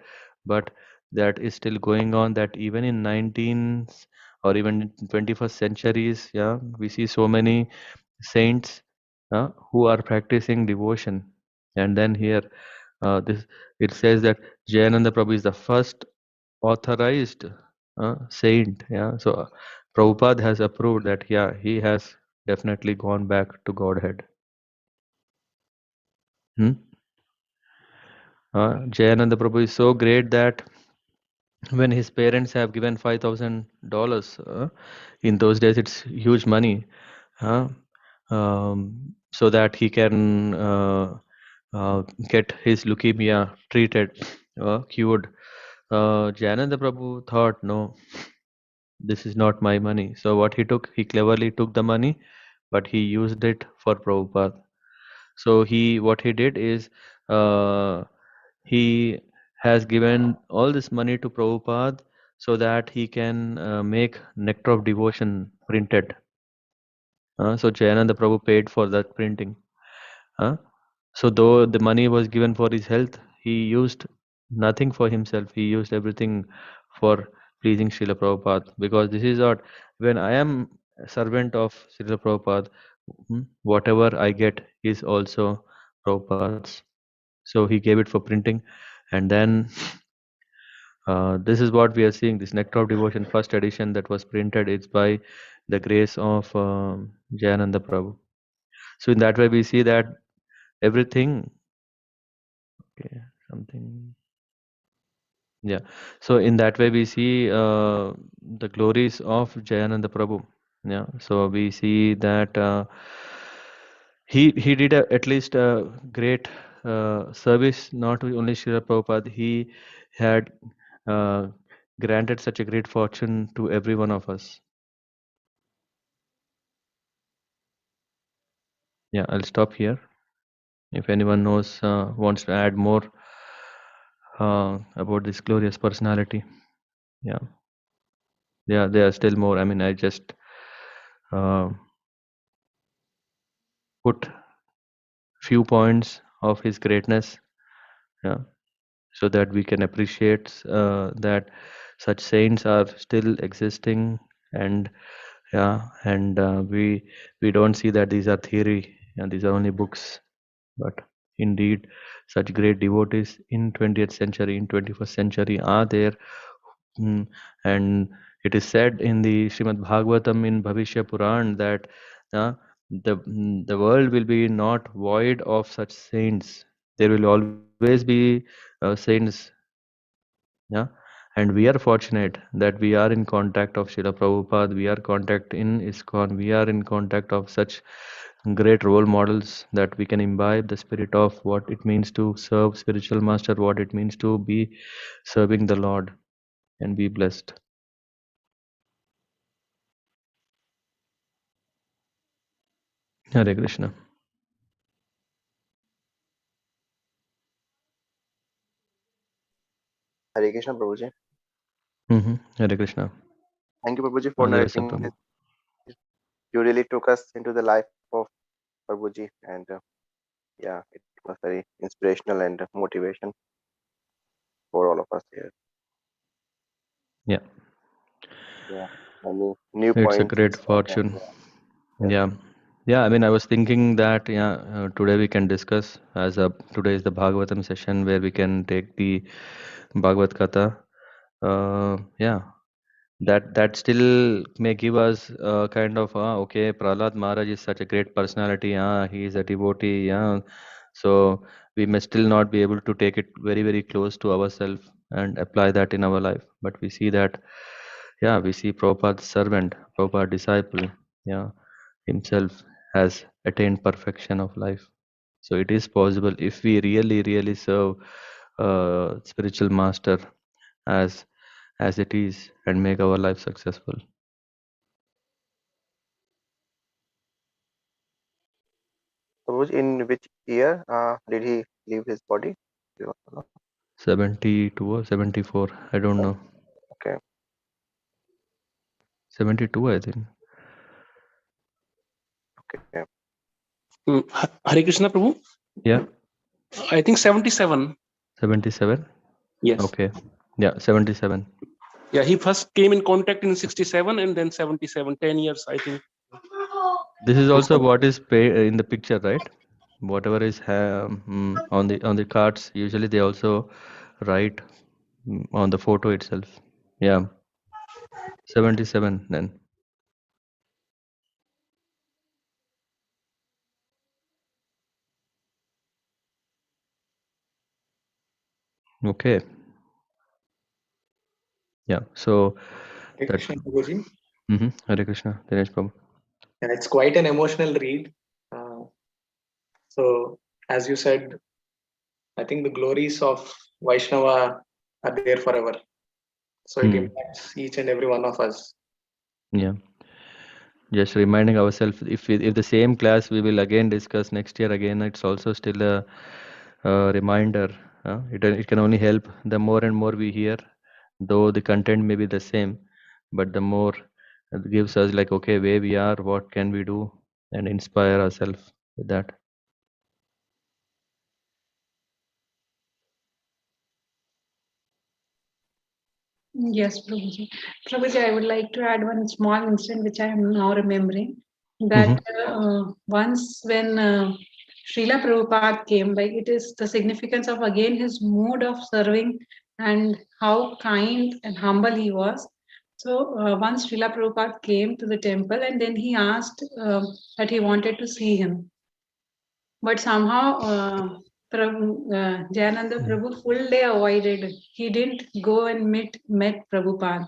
but that is still going on. That even in 19th or even in 21st centuries, yeah, we see so many saints who are practicing devotion. And then here, this it says that Jayananda Prabhu is the first authorized saint. Yeah, so Prabhupada has approved that. Yeah, he has definitely gone back to Godhead. Hmm? Jayananda Prabhu is so great that when his parents have given $5,000, in those days it's huge money, uh, so that he can get his leukemia treated, cured. Jayananda Prabhu thought, no, this is not my money. So what he took, he cleverly took the money, but he used it for Prabhupada. So what he did is, uh, he has given all this money to Prabhupada so that he can make Nectar of Devotion printed. So Jayananda Prabhu paid for that printing. Uh, so though the money was given for his health, he used nothing for himself. He used everything for pleasing Srila Prabhupada. Because this is what, when I am a servant of Srila Prabhupada, whatever I get is also Prabhupada's. So he gave it for printing. And then this is what we are seeing, this Nectar of Devotion, first edition that was printed. It's by the grace of Jayananda Prabhu. So in that way we see that everything, okay, something, yeah. So in that way we see the glories of Jayananda Prabhu. Yeah. So we see that he did at least a great service, not to only Srila Prabhupada. He had uh, granted such a great fortune to every one of us. Yeah, I'll stop here. If anyone knows, wants to add more about this glorious personality, yeah, yeah, there are still more. I mean, I just uh, put few points of his greatness, yeah, so that we can appreciate that such saints are still existing. And yeah, and we don't see that these are theory and these are only books, but indeed such great devotees in 20th century, in 21st century are there. And it is said in the Srimad Bhagavatam in Bhavishya Puran that the world will be not void of such saints. There will always be saints. Yeah, and we are fortunate that we are in contact of Srila Prabhupada. We are contact in ISKCON. We are in contact of such great role models that we can imbibe the spirit of what it means to serve spiritual master, what it means to be serving the Lord, and be blessed. Hare Krishna. Hare Krishna, Prabhuji. Hare Krishna. Thank you, Prabhuji, for Adevasa narrating Prabhu. this. You really took us into the life of Prabhuji, and yeah, it was very inspirational and motivation for all of us here. Yeah, Yeah, many new it's a points. great And, fortune. yes. Yeah. Yeah, I mean, I was thinking that today we can discuss today is the Bhagavatam session where we can take the Bhagavad Katha. Yeah, that still may give us kind of okay, Prahlad Maharaj is such a great personality. He is a devotee. Yeah, so we may still not be able to take it very close to ourselves and apply that in our life. But we see that, yeah, we see Prabhupada's servant, Prabhupada's disciple. Yeah, himself has attained perfection of life. So it is possible if we really serve spiritual master as as it is and make our life successful. Prabhuji, in which year did he leave his body? You also know? 72 or 74, I don't know. Okay. 72, I think. Okay. Hare Krishna, Prabhu. Yeah, I think 77. 77. Yes. Okay. Yeah, 77. Yeah, he first came in contact in 67 and then 77. 10 years, I think. This is also what is in the picture, right? Whatever is on the cards, usually they also write on the photo itself. Yeah, 77 then. Okay. Yeah. So Hare that. Krishna Prabhuji. Hare Krishna, Dinesh Prabhu. Yeah, it's quite an emotional read. Uh, so, as you said, I think the glories of Vaishnava are there forever. So, it Hmm. impacts each and every one of us. Yeah. Just reminding ourselves if the same class we will again discuss next year again, it's also still a reminder. It can only help the more and more we hear, though the content may be the same, but the more it gives us like, okay, where we are, what can we do, and inspire ourselves with that. Yes, Prabhuji. Prabhuji, I would like to add one small incident which I am now remembering. Mm-hmm. That once when Srila Prabhupada came, like it is the significance of again his mood of serving and how kind and humble he was. So once Srila Prabhupada came to the temple and then he asked that he wanted to see him. But somehow Jayananda Prabhu full day avoided. He didn't go and met Prabhupada.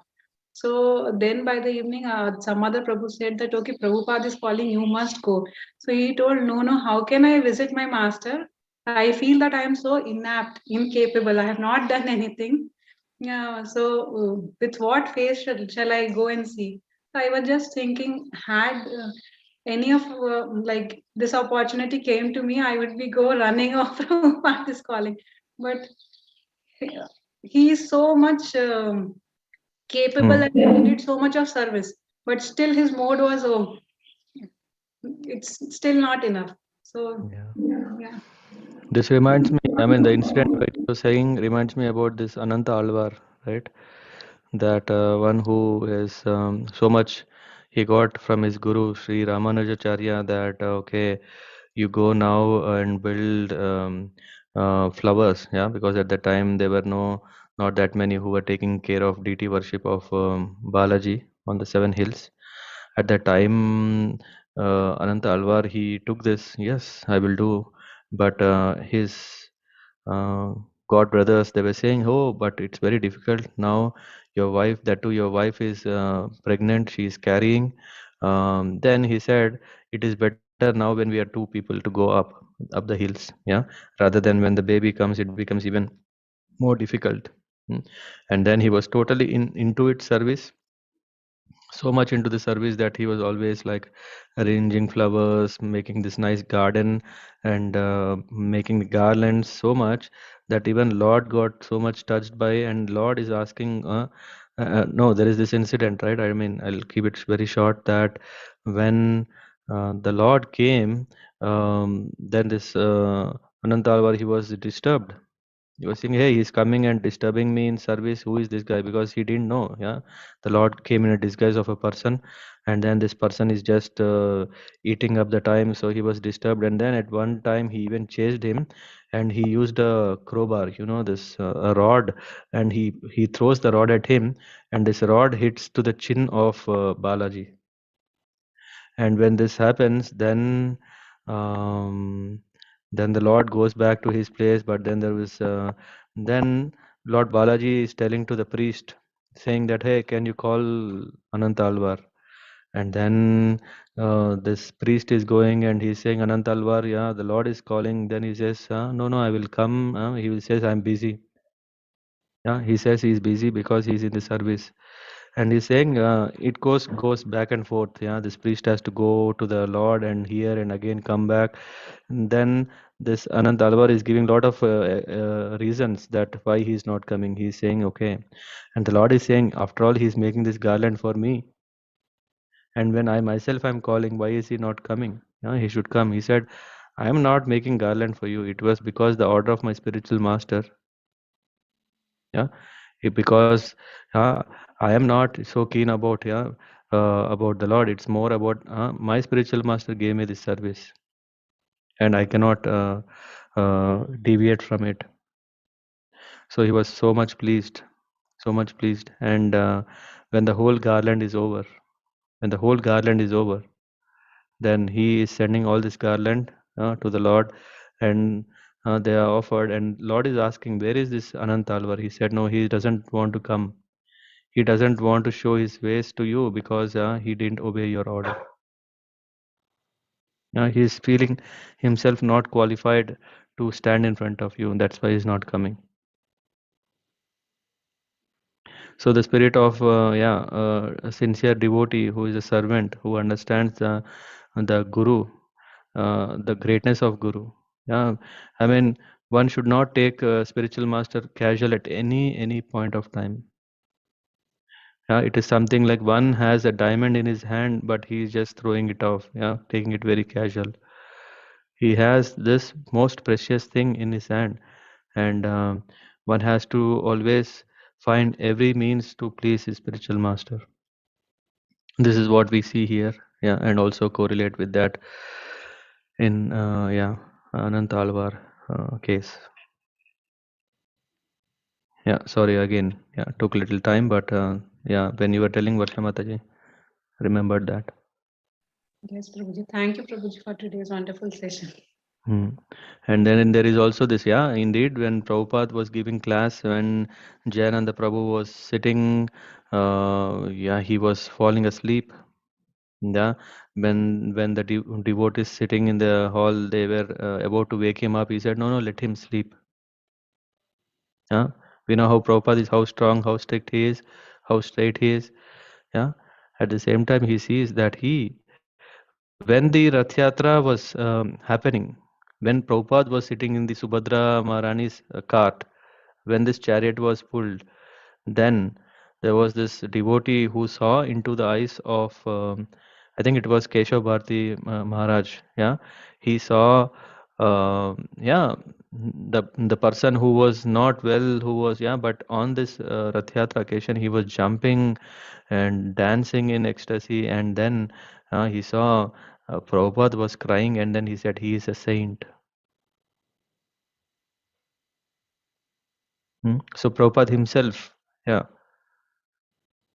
So then by the evening, some other Prabhu said that, okay, Prabhupada is calling, you must go. So he told, no, how can I visit my master? I feel that I am so inept, incapable. I have not done anything. Yeah, so with what face shall I go and see? So I was just thinking, had any of like this opportunity came to me, I would be go running off from what is calling. But he is so much capable and he did so much of service, but still his mode was, oh, it's still not enough. So Yeah. yeah. This reminds me, I mean, the incident that you're saying reminds me about this Ananta Alvar, right? That one who is so much he got from his guru Sri Ramanujacharya that okay, you go now and build flowers, yeah, because at the time there were not that many who were taking care of deity worship of Balaji on the seven hills. At that time, Ananta Alvar he took this, yes, I will do, but his uh, god brothers they were saying, oh, but it's very difficult now, your wife, that too your wife is pregnant, she is carrying. Then he said it is better now when we are two people to go up the hills, yeah, rather than when the baby comes it becomes even more difficult. Mm. And then he was totally into its service, so much into the service that he was always like arranging flowers, making this nice garden, and making the garlands so much that even Lord got so much touched by, and Lord is asking, no, there is this incident, right? I mean, I'll keep it very short, that when the Lord came, then this Anantalvar, he was disturbed. He was saying, hey, he's coming and disturbing me in service. Who is this guy? Because he didn't know. Yeah, the Lord came in a disguise of a person, and then this person is just eating up the time. So he was disturbed, and then at one time he even chased him, and he used a crowbar, this a rod, and he throws the rod at him, and this rod hits to the chin of Balaji. And when this happens, um, then the Lord goes back to his place. But then then Lord Balaji is telling to the priest, saying that, hey, can you call Anantalvar? And then this priest is going and he's saying, Anantalvar, yeah, the Lord is calling. Then he says, no, no, I will come. He will says, I'm busy. Yeah, he says he's busy because he's in the service. And he's saying it goes back and forth. Yeah, this priest has to go to the Lord and here and again come back. And then this Anant Alvar is giving a lot of reasons that why he's not coming. He's saying okay, and the Lord is saying, after all, he's making this garland for me. And when I myself am calling, why is he not coming? Yeah, he should come. He said, I am not making garland for you. It was because the order of my spiritual master. Yeah, because I am not so keen about about the Lord. It's more about my spiritual master gave me this service, and I cannot deviate from it. So he was so much pleased, so much pleased. And when the whole garland is over, when the whole garland is over, then he is sending all this garland to the Lord, and they are offered. And Lord is asking, where is this Anant Alvar? He said, no, he doesn't want to come. He doesn't want to show his ways to you because he didn't obey your order. He is feeling himself not qualified to stand in front of you, and that's why he's not coming. So the spirit of a sincere devotee who is a servant, who understands the Guru, the greatness of Guru. Yeah, I mean, one should not take a spiritual master casual at any point of time. Yeah, it is something like one has a diamond in his hand, but he is just throwing it off. Yeah, taking it very casual. He has this most precious thing in his hand, and one has to always find every means to please his spiritual master. This is what we see here. Yeah, and also correlate with that in Anant Alvar case. Yeah, sorry again. Yeah, took a little time, but yeah, when you were telling Varsha Mataji, remembered that. Yes, Prabhuji. Thank you, Prabhuji, for today's wonderful session. Hmm. And then there is also this, yeah, indeed, when Prabhupada was giving class, when Jayananda Prabhu was sitting, he was falling asleep. Yeah, when the devotees sitting in the hall, they were about to wake him up. He said, no, no, let him sleep. Yeah, we know how Prabhupada is, how strong, how strict he is, how straight he is. Yeah, at the same time, he sees that when the Rath Yatra was happening, when Prabhupada was sitting in the Subhadra Maharani's cart, when this chariot was pulled, then there was this devotee who saw into the eyes of, I think it was Keshav Bharati Maharaj. Yeah, he saw, the person who was not well, who was, but on this Rath Yatra occasion, he was jumping and dancing in ecstasy, and then he saw Prabhupada was crying, and then he said he is a saint. So Prabhupada himself, yeah,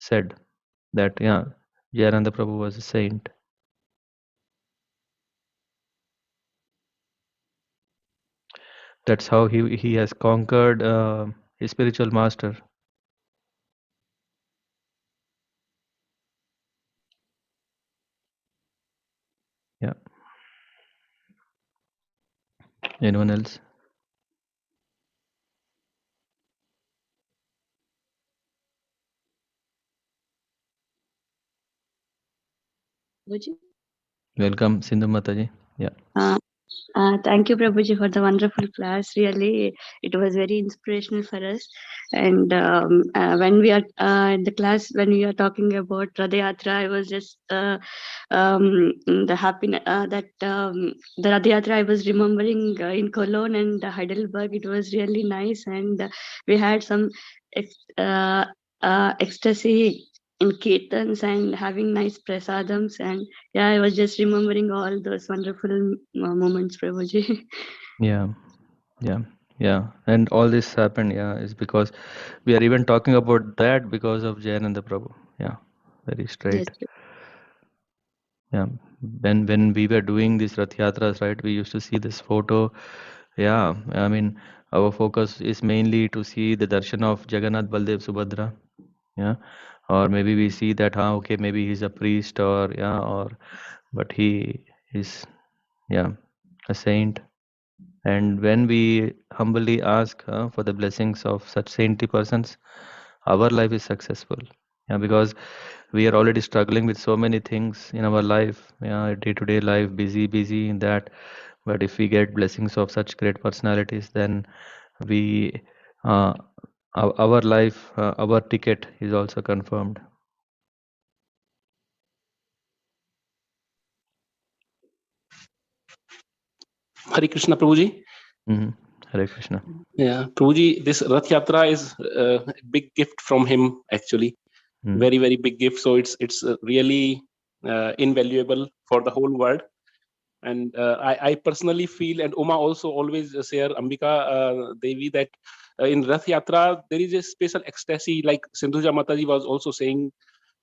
said that, Jayananda Prabhu was a saint. That's how he has conquered his spiritual master. Yeah. Anyone else? Would you? Welcome, Sindhu Mataji. Yeah. Thank you, Prabhuji, for the wonderful class. Really, it was very inspirational for us. And when we are in the class, when we are talking about Radha Yatra, I was just the happiness that the Radha Yatra I was remembering in Cologne and Heidelberg. It was really nice, and we had some ecstasy in kirtans and having nice prasadams. And yeah, I was just remembering all those wonderful moments, Prabhuji. Yeah, yeah, yeah. And all this happened, yeah, is because we are even talking about that because of Jayananda Prabhu. Yeah, very Yes. straight. Yeah, when we were doing these Rath Yatras, right, we used to see this photo. Yeah, I mean, our focus is mainly to see the darshan of Jagannath, Baldev, Subhadra. Yeah, or maybe we see that, okay, maybe he's a priest, or yeah, or but he is, yeah, a saint. And when we humbly ask for the blessings of such saintly persons, our life is successful. Yeah, because we are already struggling with so many things in our life, yeah, day-to-day life, busy, busy in that. But if we get blessings of such great personalities, then we, uh, our life, our ticket is also confirmed. Hare Krishna, Prabhuji. Hmm. Hare Krishna. Yeah, Prabhuji, this Rath Yatra is a big gift from him, actually. Mm. Very, very big gift. So it's really invaluable for the whole world. And I personally feel, and Uma also always share, Ambika Devi, that in Rath Yatra, there is a special ecstasy, like Sindhuja Mataji was also saying,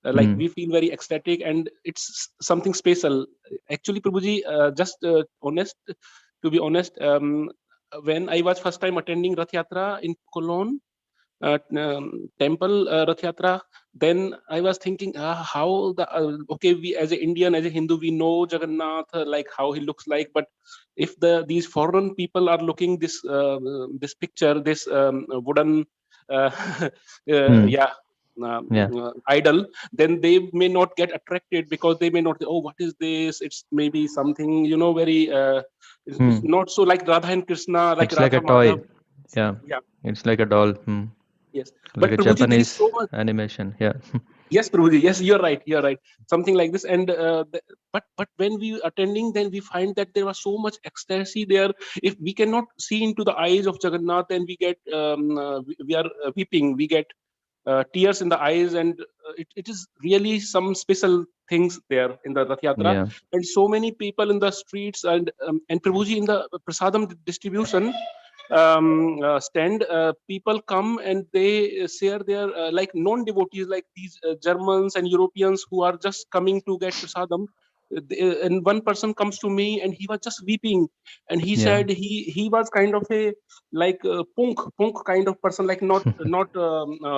like we feel very ecstatic, and it's something special. Actually, Prabhuji, just honest, to be honest, when I was first time attending Rath Yatra in Cologne, temple Rath Yatra, then I was thinking, how the okay, we as an Indian, as a Hindu, we know Jagannath, like how he looks like, but if these foreign people are looking this picture, this wooden yeah. Yeah. Idol, then they may not get attracted, because they may not, oh, what is this? It's maybe something, very it's Mm. not so like Radha and Krishna, like It's like Radha a toy. Madhav. Yeah. Yeah. It's like a doll. Yes, Like but a Prabhuji, there is Japanese so much. animation. Yeah. Yes, Prabhuji. Yes, you're right. You're right. Something like this. And but when we attending, then we find that there was so much ecstasy there. If we cannot see into the eyes of Jagannath, then we get we are weeping. We get tears in the eyes, and it is really some special things there in the Rath Yatra. Yeah. And so many people in the streets, and Prabhuji, in the prasadam distribution stand, people come and they share their like non-devotees, like these Germans and Europeans who are just coming to get prasadam. And one person comes to me and he was just weeping, and he Yeah. said he was kind of a like punk kind of person, like not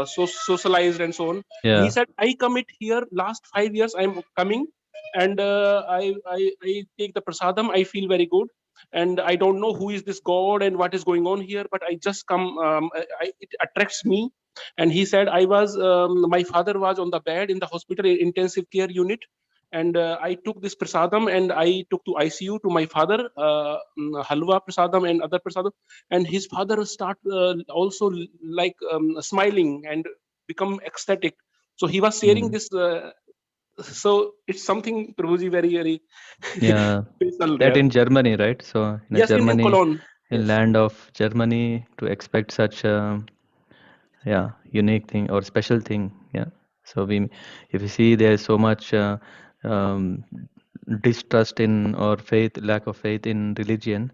so socialized and so on. And he Yeah. said, I commit here last 5 years, I'm coming, and I take the prasadam, I feel very good, and I don't know who is this god and what is going on here, but I just come, it attracts me. And he said, I was my father was on the bed in the hospital intensive care unit, and I took this prasadam and I took to ICU to my father, halwa prasadam and other prasadam, and his father start also like smiling and become ecstatic. So he was sharing Mm. this. So it's something, Prabhuji, very, very Yeah. special That there. in Germany, right? So in a Yes, in Germany, Cologne. in Yes. land of Germany, to expect such a, yeah, unique thing or special thing. Yeah. So we, if you see there's so much um, distrust in or faith, lack of faith in religion.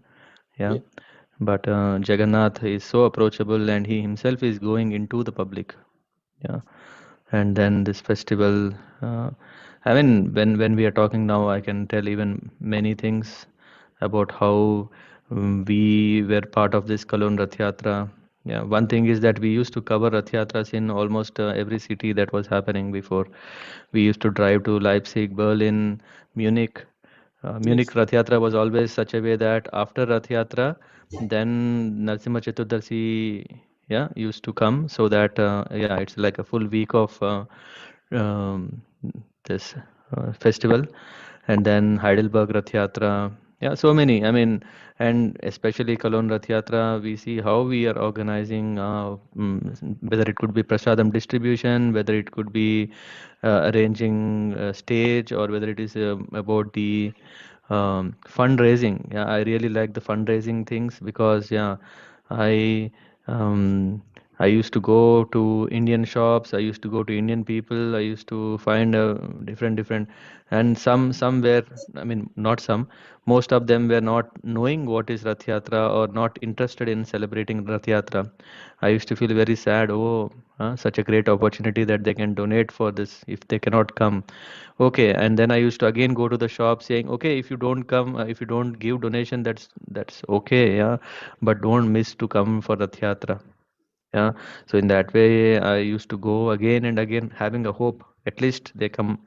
Yeah. Yeah. But Jagannath is so approachable, and he himself is going into the public. Yeah. And then this festival, I mean, when we are talking now, I can tell even many things about how we were part of this Cologne Rath Yatra. Yeah, one thing is that we used to cover Rath Yatras in almost every city that was happening before. We used to drive to Leipzig, Berlin, Munich. Yes. Munich Rath Yatra was always such a way that after Rath Yatra, then Narsimha Chaturdashi, yeah, used to come, so that yeah, it's like a full week of um, this festival. And then Heidelberg Rath Yatra, Yeah, so many. I mean, and especially Cologne Rath Yatra, we see how we are organizing, whether it could be prasadam distribution, whether it could be arranging stage, or whether it is about the fundraising. Yeah, I really like the fundraising things because, yeah, I um, I used to go to Indian shops. I used to go to Indian people. I used to find different, and some were, I mean, not some. Most of them were not knowing what is Rath Yatra or not interested in celebrating Rath Yatra. I used to feel very sad. Oh, such a great opportunity that they can donate for this if they cannot come. Okay, and then I used to again go to the shop saying, okay, if you don't come, if you don't give donation, that's okay, yeah, but don't miss to come for Rath Yatra. Yeah, so in that way, I used to go again and again, having a hope at least they come.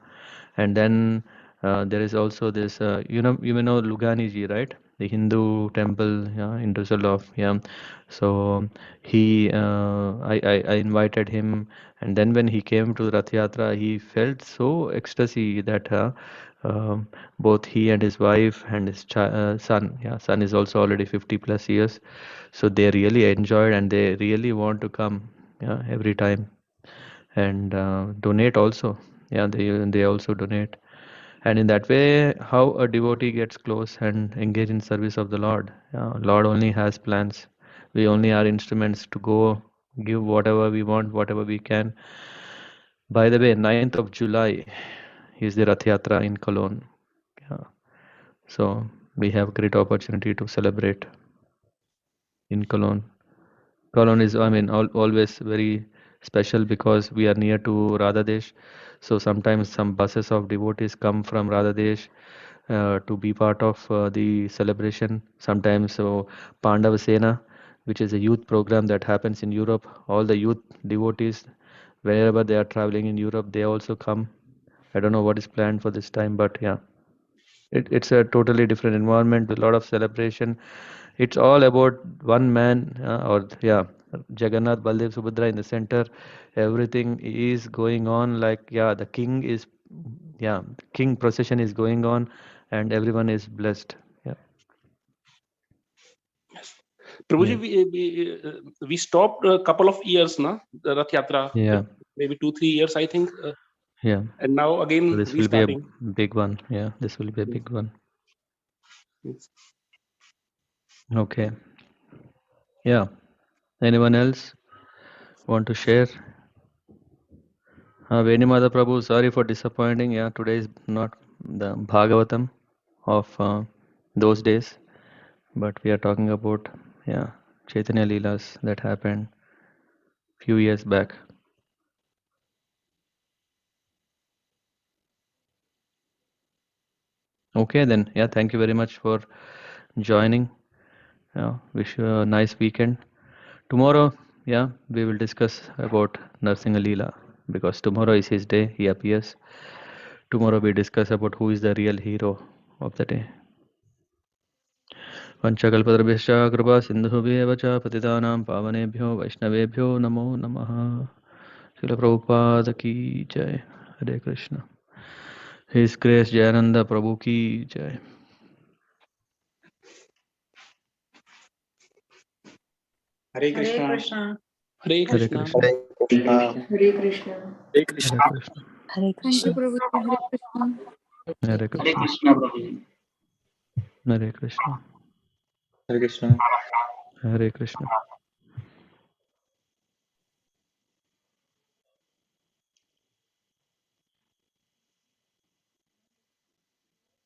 And then there is also this, you may know Lugani ji, right? The Hindu temple, yeah, in Düsseldorf, yeah. So I invited him, and then when he came to Rath Yatra, he felt so ecstasy that both he and his wife and his son, yeah, son is also already 50 plus years, so they really enjoyed and they really want to come, yeah, every time and donate also. Yeah, they also donate, and in that way, how a devotee gets close and engage in service of the Lord. Lord only has plans. We only are instruments to go give whatever we want, whatever we can. By the way, 9th of July is the Rath Yatra in Cologne. Yeah. So we have great opportunity to celebrate in Cologne. Cologne is, I mean, always very special because we are near to Radhadesh. So sometimes some buses of devotees come from Radhadesh to be part of the celebration. Sometimes so Pandava Sena, which is a youth program that happens in Europe, all the youth devotees, wherever they are traveling in Europe, they also come. I don't know what is planned for this time, but yeah, it's a totally different environment with a lot of celebration. It's all about one man, or yeah, Jagannath, Baldev, Subhadra in the center. Everything is going on like, yeah, the king is, yeah, king procession is going on, and everyone is blessed. Yeah, Prabhuji, yeah, we stopped a couple of years, na, the Rath Yatra, yeah, maybe 2-3 years, I think, yeah. and now So again this will be a restarting. big one. Yeah, this will be a big one. Yes. Okay. Yeah. Anyone else want to share? Venimada Prabhu, sorry for disappointing. Yeah, today is not the Bhagavatam of those days, but we are talking about, yeah, Chaitanya Leelas that happened few years back. Okay, then, yeah, thank you very much for joining. Wish you a nice weekend. Tomorrow, yeah, we will discuss about Narsinga Leela because tomorrow is his day. He appears. Tomorrow we discuss about who is the real hero of the day. पञ्चकल्पतरुभ्यश्च कृपा सिन्धुभ्येव च पतितानां पावनेभ्यो वैष्णवेभ्यो नमो नमः. Srila Prabhupada ki jai. Hare Krishna. His Grace Jayananda Prabhu ki jai. Hare Hare Krishna. Krishna. Hare Hare Krishna. Krishna. Hare Krishna. Hare Krishna. Hare Krishna. Hare Krishna. Hare Thank you, Krishna. Prabhuji. Hare Krishna. Hare Hare Krishna. Krishna, Prabhu. Hare Krishna. Hare Krishna. Hare Krishna.